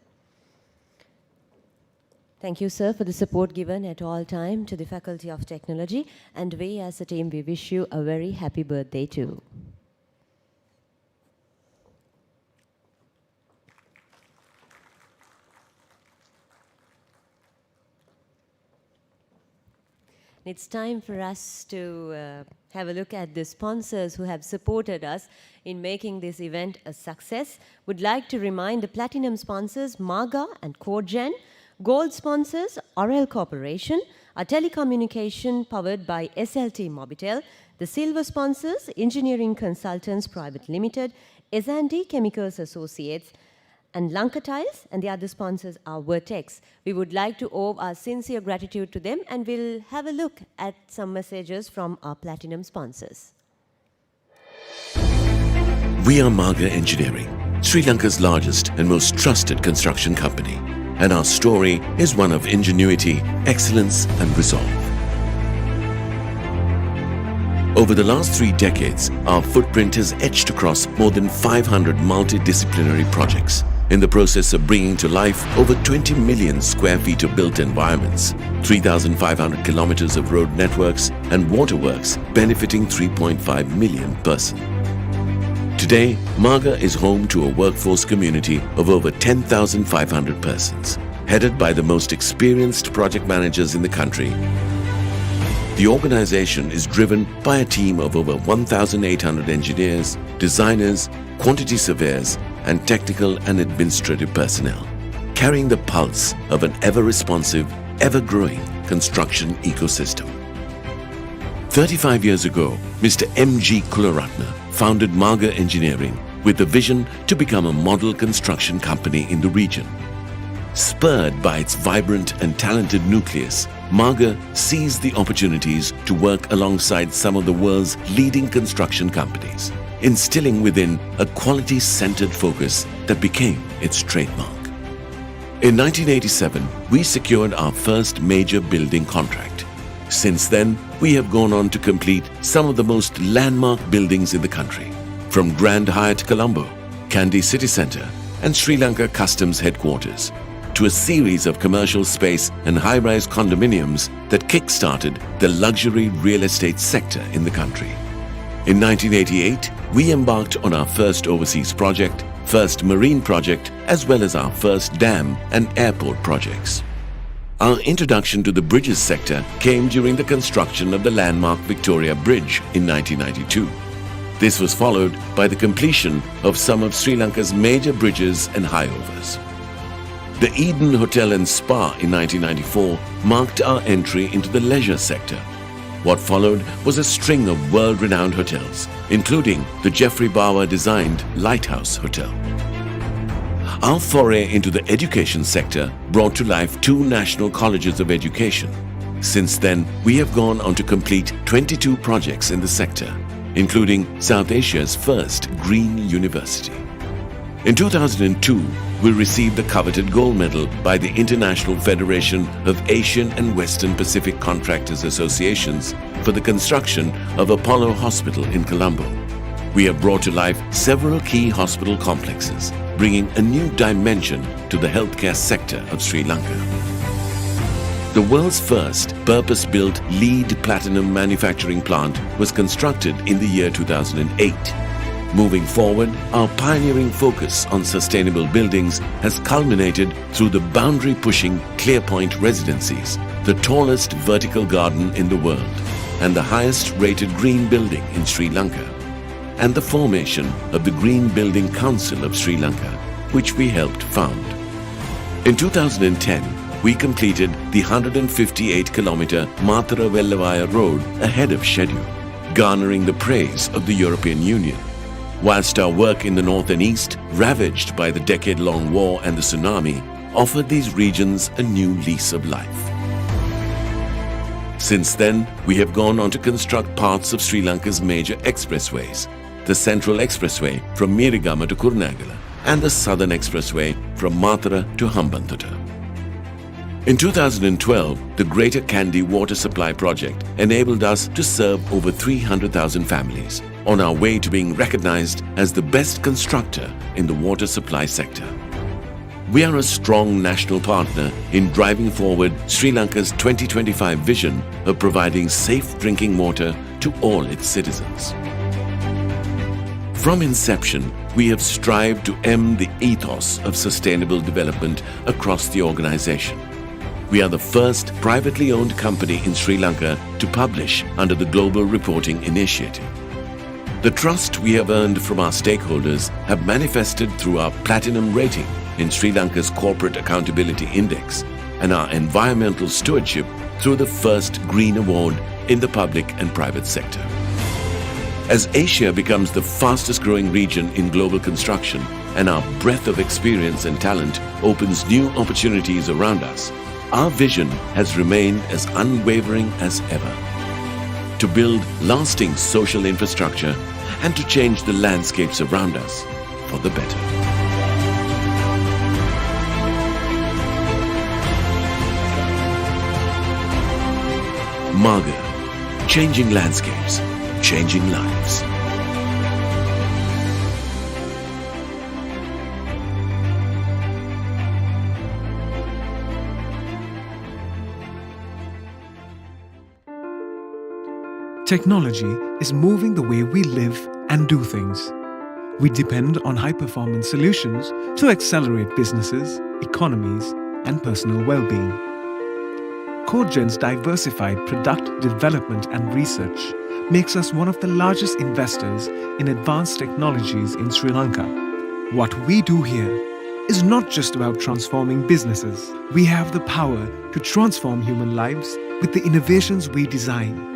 Thank you, sir, for the support given at all time to the Faculty of Technology, and we as a team, we wish you a very happy birthday too. It's time for us to have a look at the sponsors who have supported us in making this event a success. Would like to remind the platinum sponsors, Marga and CoreGen, gold sponsors, Orel Corporation, a telecommunication powered by SLT Mobitel, the silver sponsors, Engineering Consultants Private Limited, S&D Chemicals Associates, and Lanka Tiles, and the other sponsors are Vertex. We would like to owe our sincere gratitude to them, and we'll have a look at some messages from our platinum sponsors. We are Marga Engineering, Sri Lanka's largest and most trusted construction company, and our story is one of ingenuity, excellence, and resolve. Over the last 3 decades, our footprint has etched across more than 500 multidisciplinary projects, in the process of bringing to life over 20 million square feet of built environments, 3,500 kilometers of road networks and waterworks benefiting 3.5 million persons. Today, Marga is home to a workforce community of over 10,500 persons, headed by the most experienced project managers in the country. The organization is driven by a team of over 1,800 engineers, designers, quantity surveyors, and technical and administrative personnel, carrying the pulse of an ever-responsive, ever-growing construction ecosystem. 35 years ago, Mr. M.G. Kularatna founded Marga Engineering with the vision to become a model construction company in the region. Spurred by its vibrant and talented nucleus, Marga seized the opportunities to work alongside some of the world's leading construction companies, instilling within a quality-centered focus that became its trademark. In 1987, we secured our first major building contract. Since then, we have gone on to complete some of the most landmark buildings in the country, from Grand Hyatt Colombo, Kandy City Centre, and Sri Lanka Customs Headquarters, to a series of commercial space and high-rise condominiums that kick-started the luxury real estate sector in the country. In 1988, we embarked on our first overseas project, first marine project, as well as our first dam and airport projects. Our introduction to the bridges sector came during the construction of the landmark Victoria Bridge in 1992. This was followed by the completion of some of Sri Lanka's major bridges and highovers. The Eden Hotel and Spa in 1994 marked our entry into the leisure sector. What followed was a string of world-renowned hotels, including the Jeffrey Bawa-designed Lighthouse Hotel. Our foray into the education sector brought to life 2 national colleges of education. Since then, we have gone on to complete 22 projects in the sector, including South Asia's first green university. In 2002, we received the coveted gold medal by the International Federation of Asian and Western Pacific Contractors Associations for the construction of Apollo Hospital in Colombo. We have brought to life several key hospital complexes, bringing a new dimension to the healthcare sector of Sri Lanka. The world's first purpose-built LEED Platinum manufacturing plant was constructed in the year 2008. Moving forward, our pioneering focus on sustainable buildings has culminated through the boundary-pushing Clearpoint Residencies, the tallest vertical garden in the world and the highest-rated green building in Sri Lanka, and the formation of the Green Building Council of Sri Lanka, which we helped found. In 2010, we completed the 158-kilometer Mathura-Vellavaya road ahead of schedule, garnering the praise of the European Union. Whilst our work in the north and east, ravaged by the decade-long war and the tsunami, offered these regions a new lease of life. Since then, we have gone on to construct parts of Sri Lanka's major expressways, the Central Expressway from Mirigama to Kurunegala and the Southern Expressway from Mathura to Hambantota. In 2012, the Greater Kandy Water Supply Project enabled us to serve over 300,000 families, on our way to being recognized as the best constructor in the water supply sector. We are a strong national partner in driving forward Sri Lanka's 2025 vision of providing safe drinking water to all its citizens. From inception, we have strived to end the ethos of sustainable development across the organization. We are the first privately owned company in Sri Lanka to publish under the Global Reporting Initiative. The trust we have earned from our stakeholders have manifested through our platinum rating in Sri Lanka's Corporate Accountability Index and our environmental stewardship through the first Green Award in the public and private sector. As Asia becomes the fastest growing region in global construction and our breadth of experience and talent opens new opportunities around us, our vision has remained as unwavering as ever: to build lasting social infrastructure and to change the landscapes around us for the better. Marga, changing landscapes, changing lives. Technology is moving the way we live and do things. We depend on high-performance solutions to accelerate businesses, economies, and personal well-being. CodeGen's diversified product development and research makes us one of the largest investors in advanced technologies in Sri Lanka. What we do here is not just about transforming businesses. We have the power to transform human lives with the innovations we design.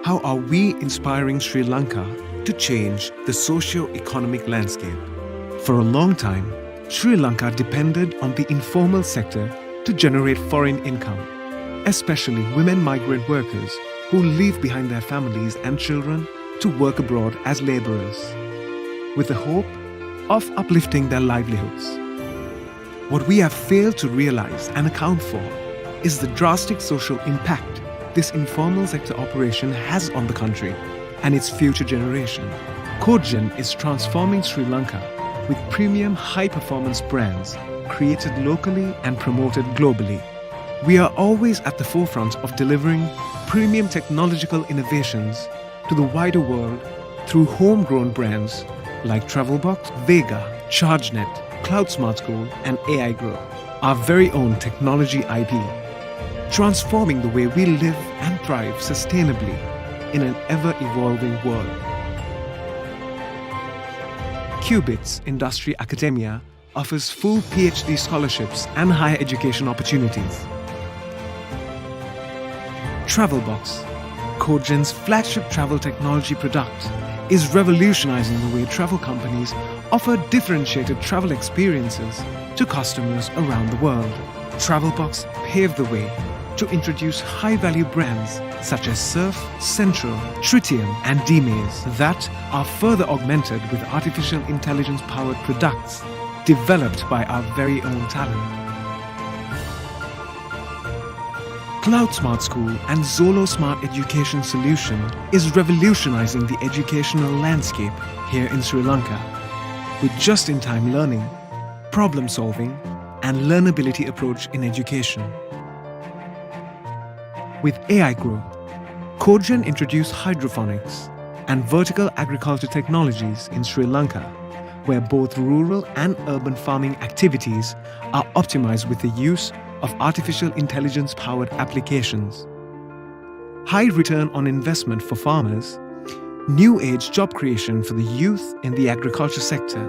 How are we inspiring Sri Lanka to change the socio-economic landscape? For a long time, Sri Lanka depended on the informal sector to generate foreign income, especially women migrant workers who leave behind their families and children to work abroad as laborers, with the hope of uplifting their livelihoods. What we have failed to realize and account for is the drastic social impact this informal sector operation has on the country and its future generation. CodeGen is transforming Sri Lanka with premium high-performance brands created locally and promoted globally. We are always at the forefront of delivering premium technological innovations to the wider world through homegrown brands like Travelbox, Vega, ChargeNet, Cloud Smart School, and AI Grow, our very own technology IP, transforming the way we live and thrive sustainably in an ever-evolving world. Qubits Industry Academia offers full PhD scholarships and higher education opportunities. Travelbox, CodeGen's flagship travel technology product, is revolutionizing the way travel companies offer differentiated travel experiences to customers around the world. Travelbox paved the way to introduce high-value brands such as Surf, Central, Tritium, and D-Maze that are further augmented with artificial intelligence-powered products developed by our very own talent. Cloud Smart School and Zolo Smart Education Solution is revolutionizing the educational landscape here in Sri Lanka. With just-in-time learning, problem solving, and learnability approach in education. With AI Grow, Cogen introduced hydroponics and vertical agriculture technologies in Sri Lanka, where both rural and urban farming activities are optimized with the use of artificial intelligence-powered applications. High return on investment for farmers, new age job creation for the youth in the agriculture sector,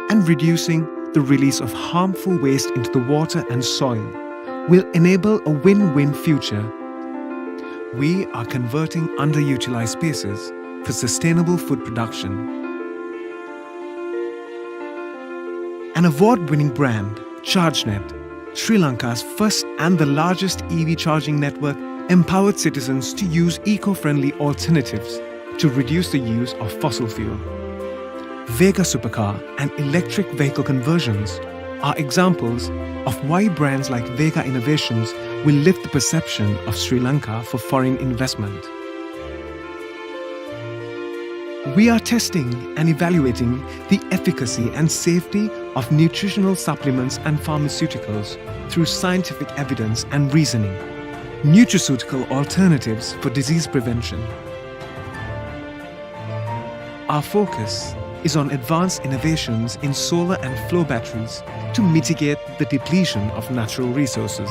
and reducing the release of harmful waste into the water and soil will enable a win-win future. We are converting underutilized spaces for sustainable food production. An award-winning brand, ChargeNet, Sri Lanka's first and the largest EV charging network, empowered citizens to use eco-friendly alternatives to reduce the use of fossil fuel. Vega Supercar and electric vehicle conversions are examples of why brands like Vega Innovations will lift the perception of Sri Lanka for foreign investment. We are testing and evaluating the efficacy and safety of nutritional supplements and pharmaceuticals through scientific evidence and reasoning. Nutraceutical alternatives for disease prevention. Our focus is on advanced innovations in solar and flow batteries to mitigate the depletion of natural resources.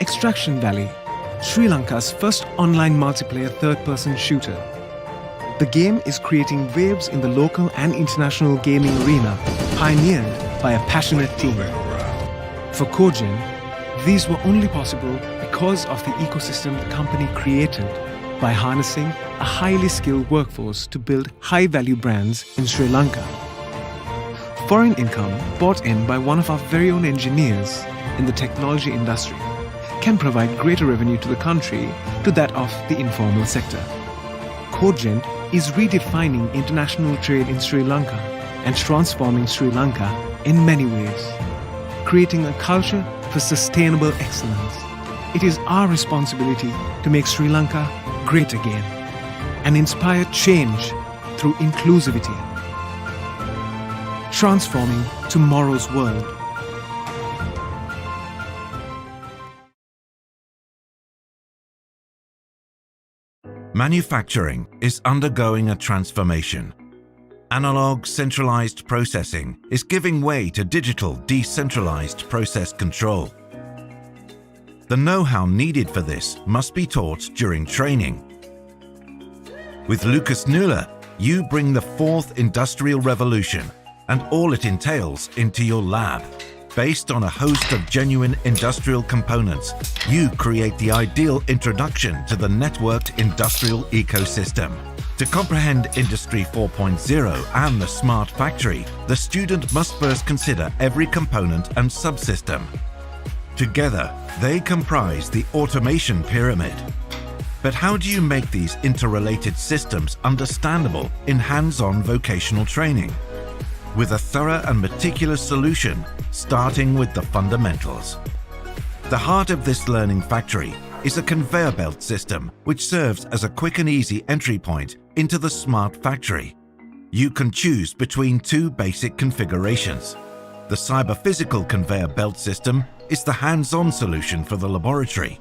Extraction Valley, Sri Lanka's first online multiplayer third-person shooter. The game is creating waves in the local and international gaming arena, pioneered by a passionate team. For Cogen, these were only possible because of the ecosystem the company created by harnessing a highly skilled workforce to build high-value brands in Sri Lanka. Foreign income brought in by one of our very own engineers in the technology industry can provide greater revenue to the country to that of the informal sector. Cogen is redefining international trade in Sri Lanka and transforming Sri Lanka in many ways, creating a culture for sustainable excellence. It is our responsibility to make Sri Lanka great again and inspire change through inclusivity, transforming tomorrow's world. Manufacturing is undergoing a transformation. Analog centralized processing is giving way to digital decentralized process control. The know-how needed for this must be taught during training. With Lucas Nuller, you bring the fourth industrial revolution and all it entails into your lab. Based on a host of genuine industrial components, you create the ideal introduction to the networked industrial ecosystem. To comprehend Industry 4.0 and the smart factory, the student must first consider every component and subsystem. Together, they comprise the automation pyramid. But how do you make these interrelated systems understandable in hands-on vocational training? With a thorough and meticulous solution, starting with the fundamentals. The heart of this learning factory is a conveyor belt system which serves as a quick and easy entry point into the smart factory. You can choose between two basic configurations. The cyber-physical conveyor belt system is the hands-on solution for the laboratory.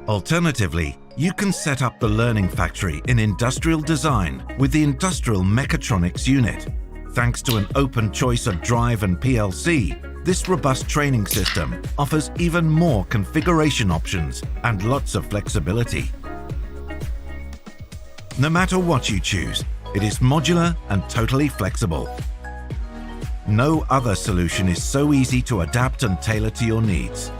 Alternatively, you can set up the learning factory in industrial design with the industrial mechatronics unit. Thanks to an open choice of drive and PLC, this robust training system offers even more configuration options and lots of flexibility. No matter what you choose, it is modular and totally flexible. No other solution is so easy to adapt and tailor to your needs.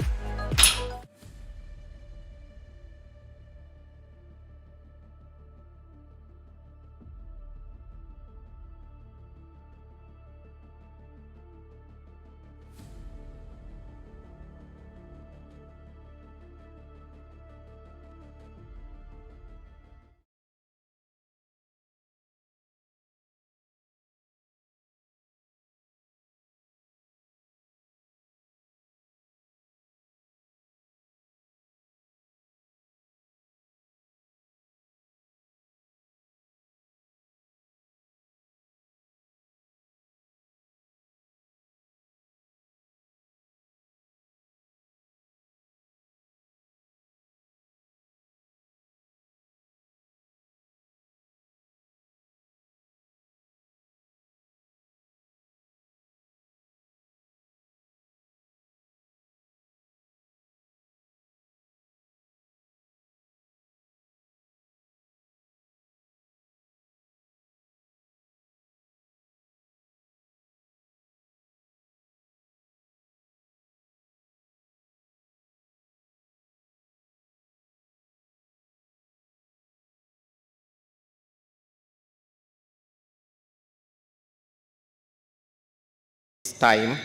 time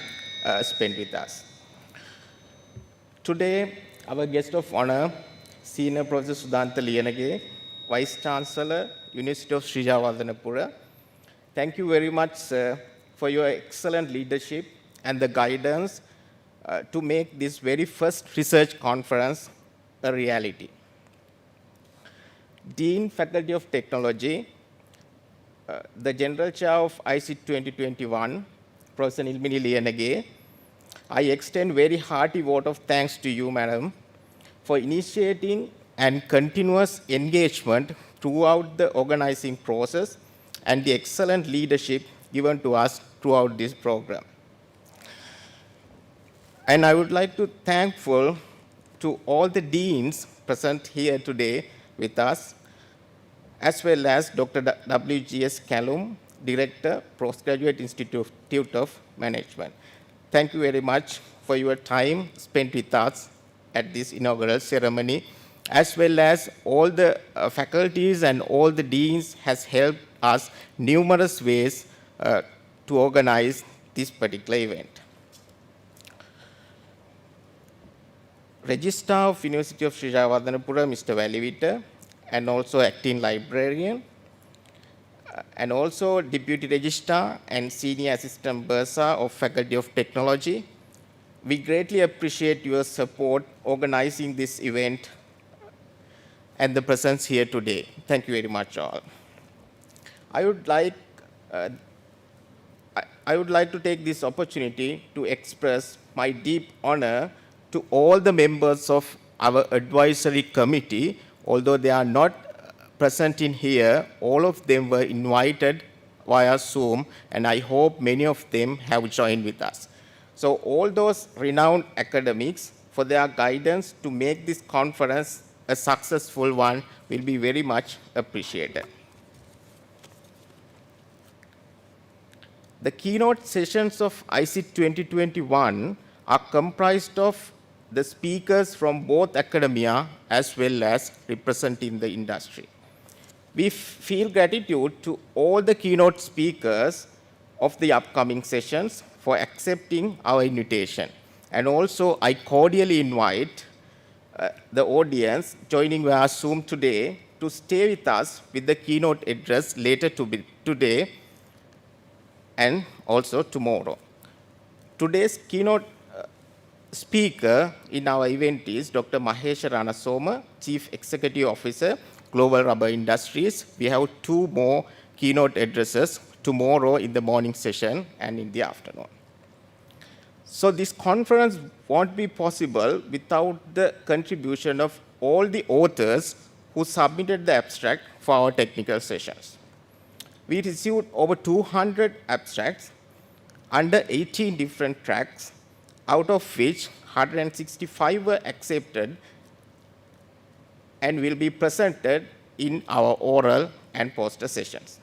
spent with us. Today, our guest of honor, Senior Professor Sudhanta Liyanage, Vice Chancellor, University of Sri Jayewardenepura. Thank you very much, sir, for your excellent leadership and the guidance to make this very first research conference a reality. Dean, Faculty of Technology, the General Chair of ICIET 2021, Professor Nilmini Liyanage, I extend very hearty vote of thanks to you, madam, for initiating and continuous engagement throughout the organizing process and the excellent leadership given to us throughout this program. And I would like to thankful to all the deans present here today with us, as well as Dr. W.G.S. Callum, Director, Postgraduate Institute of Management. Thank you very much for your time spent with us at this inaugural ceremony, as well as all the faculties and all the deans has helped us numerous ways to organize this particular event. Registrar of University of Sri Jayewardenepura, Mr. Valivita, and also acting librarian, and also Deputy Registrar and Senior Assistant Bursar of Faculty of Technology. We greatly appreciate your support organizing this event and the presence here today. Thank you very much all. I would like to take this opportunity to express my deep honor to all the members of our advisory committee. Although they are not present in here, all of them were invited via Zoom, and I hope many of them have joined with us. So all those renowned academics, for their guidance to make this conference a successful one, will be very much appreciated. The keynote sessions of ICIET 2021 are comprised of the speakers from both academia as well as representing the industry. We feel gratitude to all the keynote speakers of the upcoming sessions for accepting our invitation. And also, I cordially invite the audience joining via Zoom today to stay with us with the keynote address later today and also tomorrow. Today's keynote speaker in our event is Dr. Mahesh Ranasoma, Chief Executive Officer, Global Rubber Industries. We have two more keynote addresses tomorrow in the morning session and in the afternoon. So this conference won't be possible without the contribution of all the authors who submitted the abstract for our technical sessions. We received over 200 abstracts under 18 different tracks, out of which 165 were accepted and will be presented in our oral and poster sessions.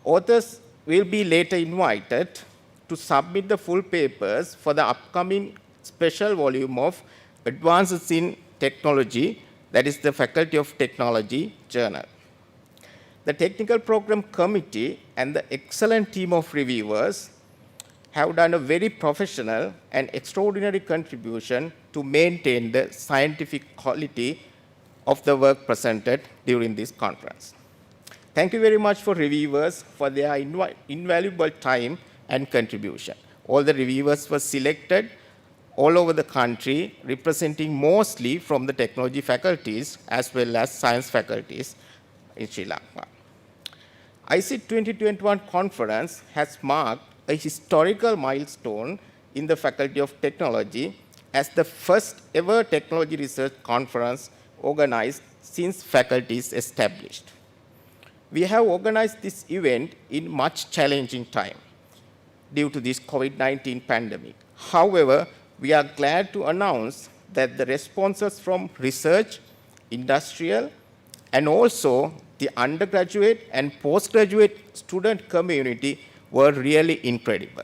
Authors will be later invited to submit the full papers for the upcoming special volume of Advances in Technology, that is the Faculty of Technology journal. The Technical Program Committee and the excellent team of reviewers have done a very professional and extraordinary contribution to maintain the scientific quality of the work presented during this conference. Thank you very much for reviewers for their invaluable time and contribution. All the reviewers were selected all over the country, representing mostly from the technology faculties as well as science faculties in Sri Lanka. ICIET 2021 conference has marked a historical milestone in the Faculty of Technology as the first ever technology research conference organized since faculty is established. We have organized this event in much challenging time due to this COVID-19 pandemic. However, we are glad to announce that the responses from research, industrial, and also the undergraduate and postgraduate student community were really incredible.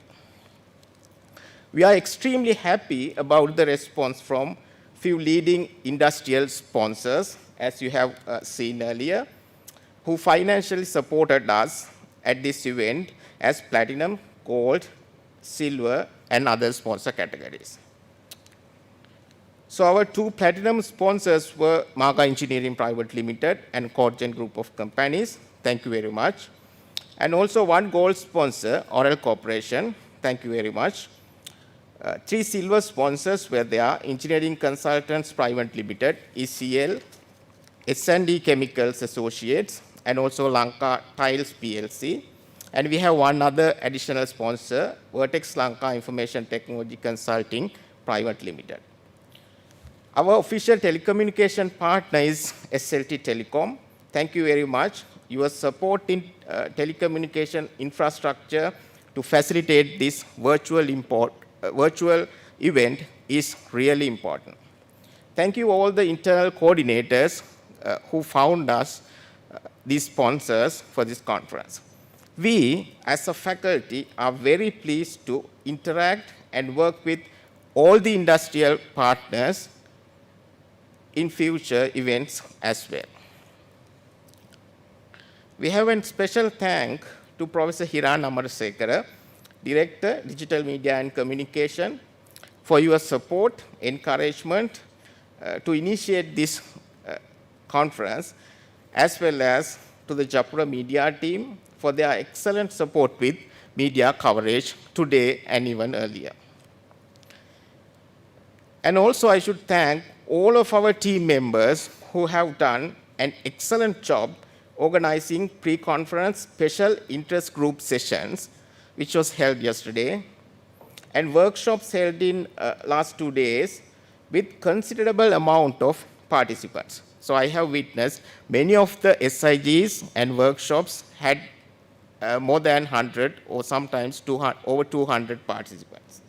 We are extremely happy about the response from few leading industrial sponsors, as you have seen earlier, who financially supported us at this event as platinum, gold, silver, and other sponsor categories. So our 2 platinum sponsors were Maga Engineering Private Limited and Corgen Group of Companies. Thank you very much. And also 1 gold sponsor, Oral Corporation. Thank you very much. 3 silver sponsors were there, Engineering Consultants Private Limited, ECL, S&D Chemicals Associates, and also Lanka Tiles PLC. And we have 1 other additional sponsor, Vertex Lanka Information Technology Consulting Private Limited. Our official telecommunication partner is SLT Telecom. Thank you very much. Your support in telecommunication infrastructure to facilitate this virtual event is really important. Thank you all the internal coordinators who found us these sponsors for this conference. We, as a faculty, are very pleased to interact and work with all the industrial partners in future events as well. We have a special thank to Professor Hiran Amarasekara, Director, Digital Media and Communication, for your support, encouragement to initiate this conference, as well as to the Japura media team for their excellent support with media coverage today and even earlier. And also I should thank all of our team members who have done an excellent job organizing pre-conference special interest group sessions, which was held yesterday, and workshops held in last 2 days with considerable amount of participants. So I have witnessed many of the SIGs and workshops had more than 100 or sometimes over 200 participants.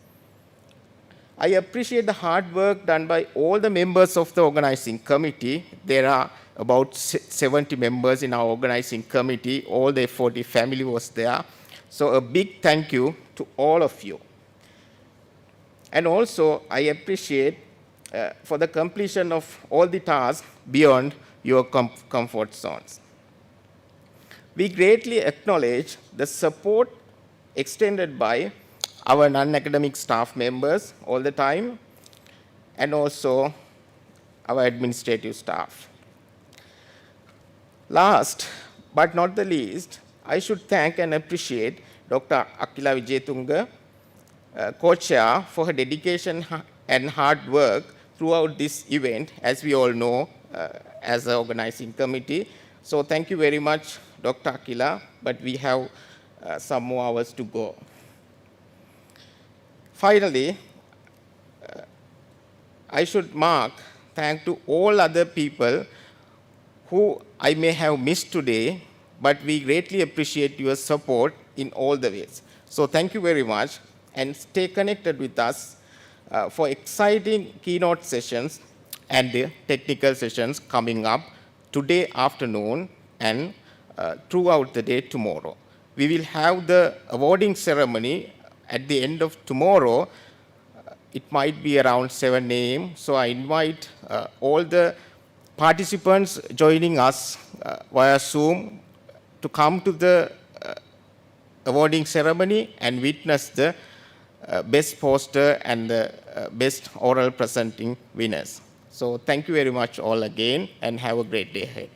I appreciate the hard work done by all the members of the organizing committee. There are about 70 members in our organizing committee. All the 40 family was there. So a big thank you to all of you. And also, I appreciate for the completion of all the tasks beyond your comfort zones. We greatly acknowledge the support extended by our non-academic staff members all the time, and also our administrative staff. Last but not the least, I should thank and appreciate Dr. Akila Wijetunga, co-chair, for her dedication and hard work throughout this event, as we all know, as an organizing committee. So thank you very much, Dr. Akila, but we have some more hours to go. Finally, I should thank to all other people who I may have missed today, but we greatly appreciate your support in all the ways. So thank you very much, and stay connected with us for exciting keynote sessions and the technical sessions coming up today afternoon and throughout the day tomorrow. We will have the awarding ceremony at the end of tomorrow. It might be around 7 a.m. So I invite all the participants joining us via Zoom to come to the awarding ceremony and witness the best poster and the best oral presenting winners. So thank you very much all again, and have a great day ahead.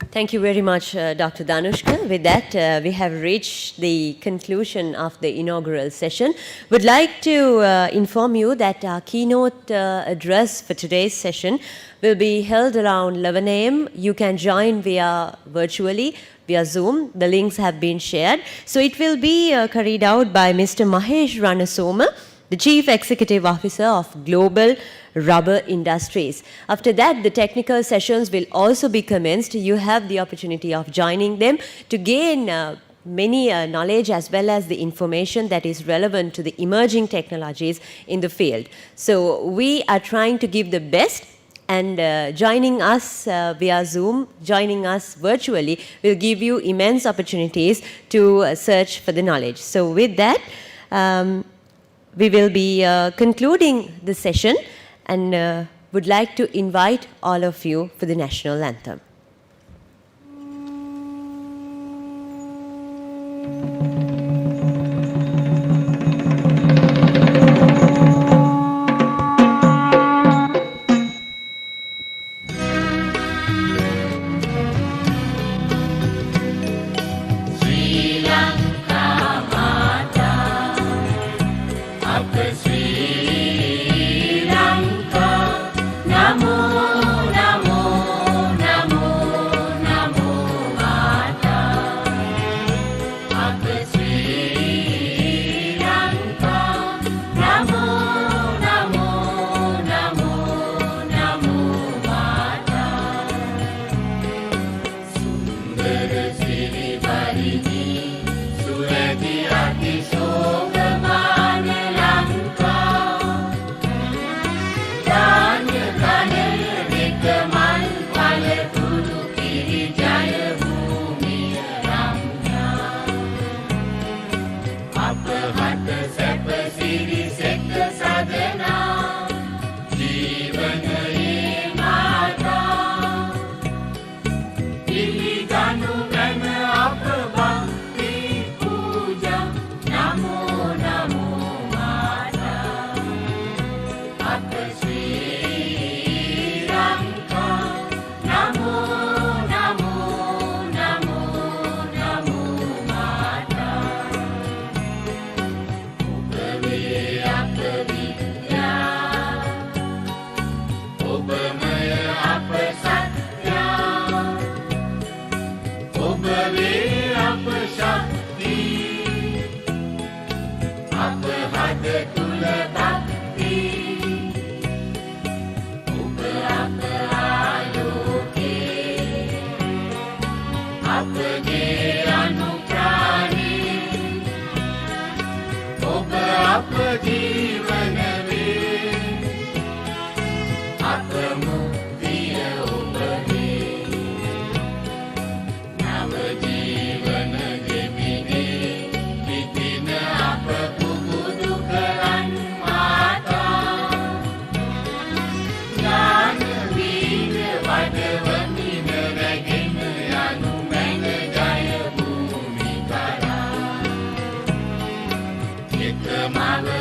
Thank you very much, Dr. Danushka. With that, we have reached the conclusion of the inaugural session. Would like to inform you that our keynote address for today's session will be held around 11 a.m. You can join virtually via Zoom. The links have been shared. So it will be carried out by Mr. Mahesh Ranasoma, the Chief Executive Officer of Global Rubber Industries. After that, the technical sessions will also be commenced. You have the opportunity of joining them to gain many knowledge as well as the information that is relevant to the emerging technologies in the field. So we are trying to give the best, and joining us via Zoom, joining us virtually will give you immense opportunities to search for the knowledge. So with that, we will be concluding the session, and would like to invite all of you for the national anthem. අප හද තුල භක්ති ඔබ අප ආලෝකේ අපගේ අනුප්‍රාණී ඔබ අප ජීවන වේ අප මුක්තිය ඔබගේ නව ජීවන ගෙමිනේ පිටින අප පුබුදු කරන් මාතා ඥාන වීර වඩවමින රැගෙන යනු මැන ජය භූමි කරා එක මව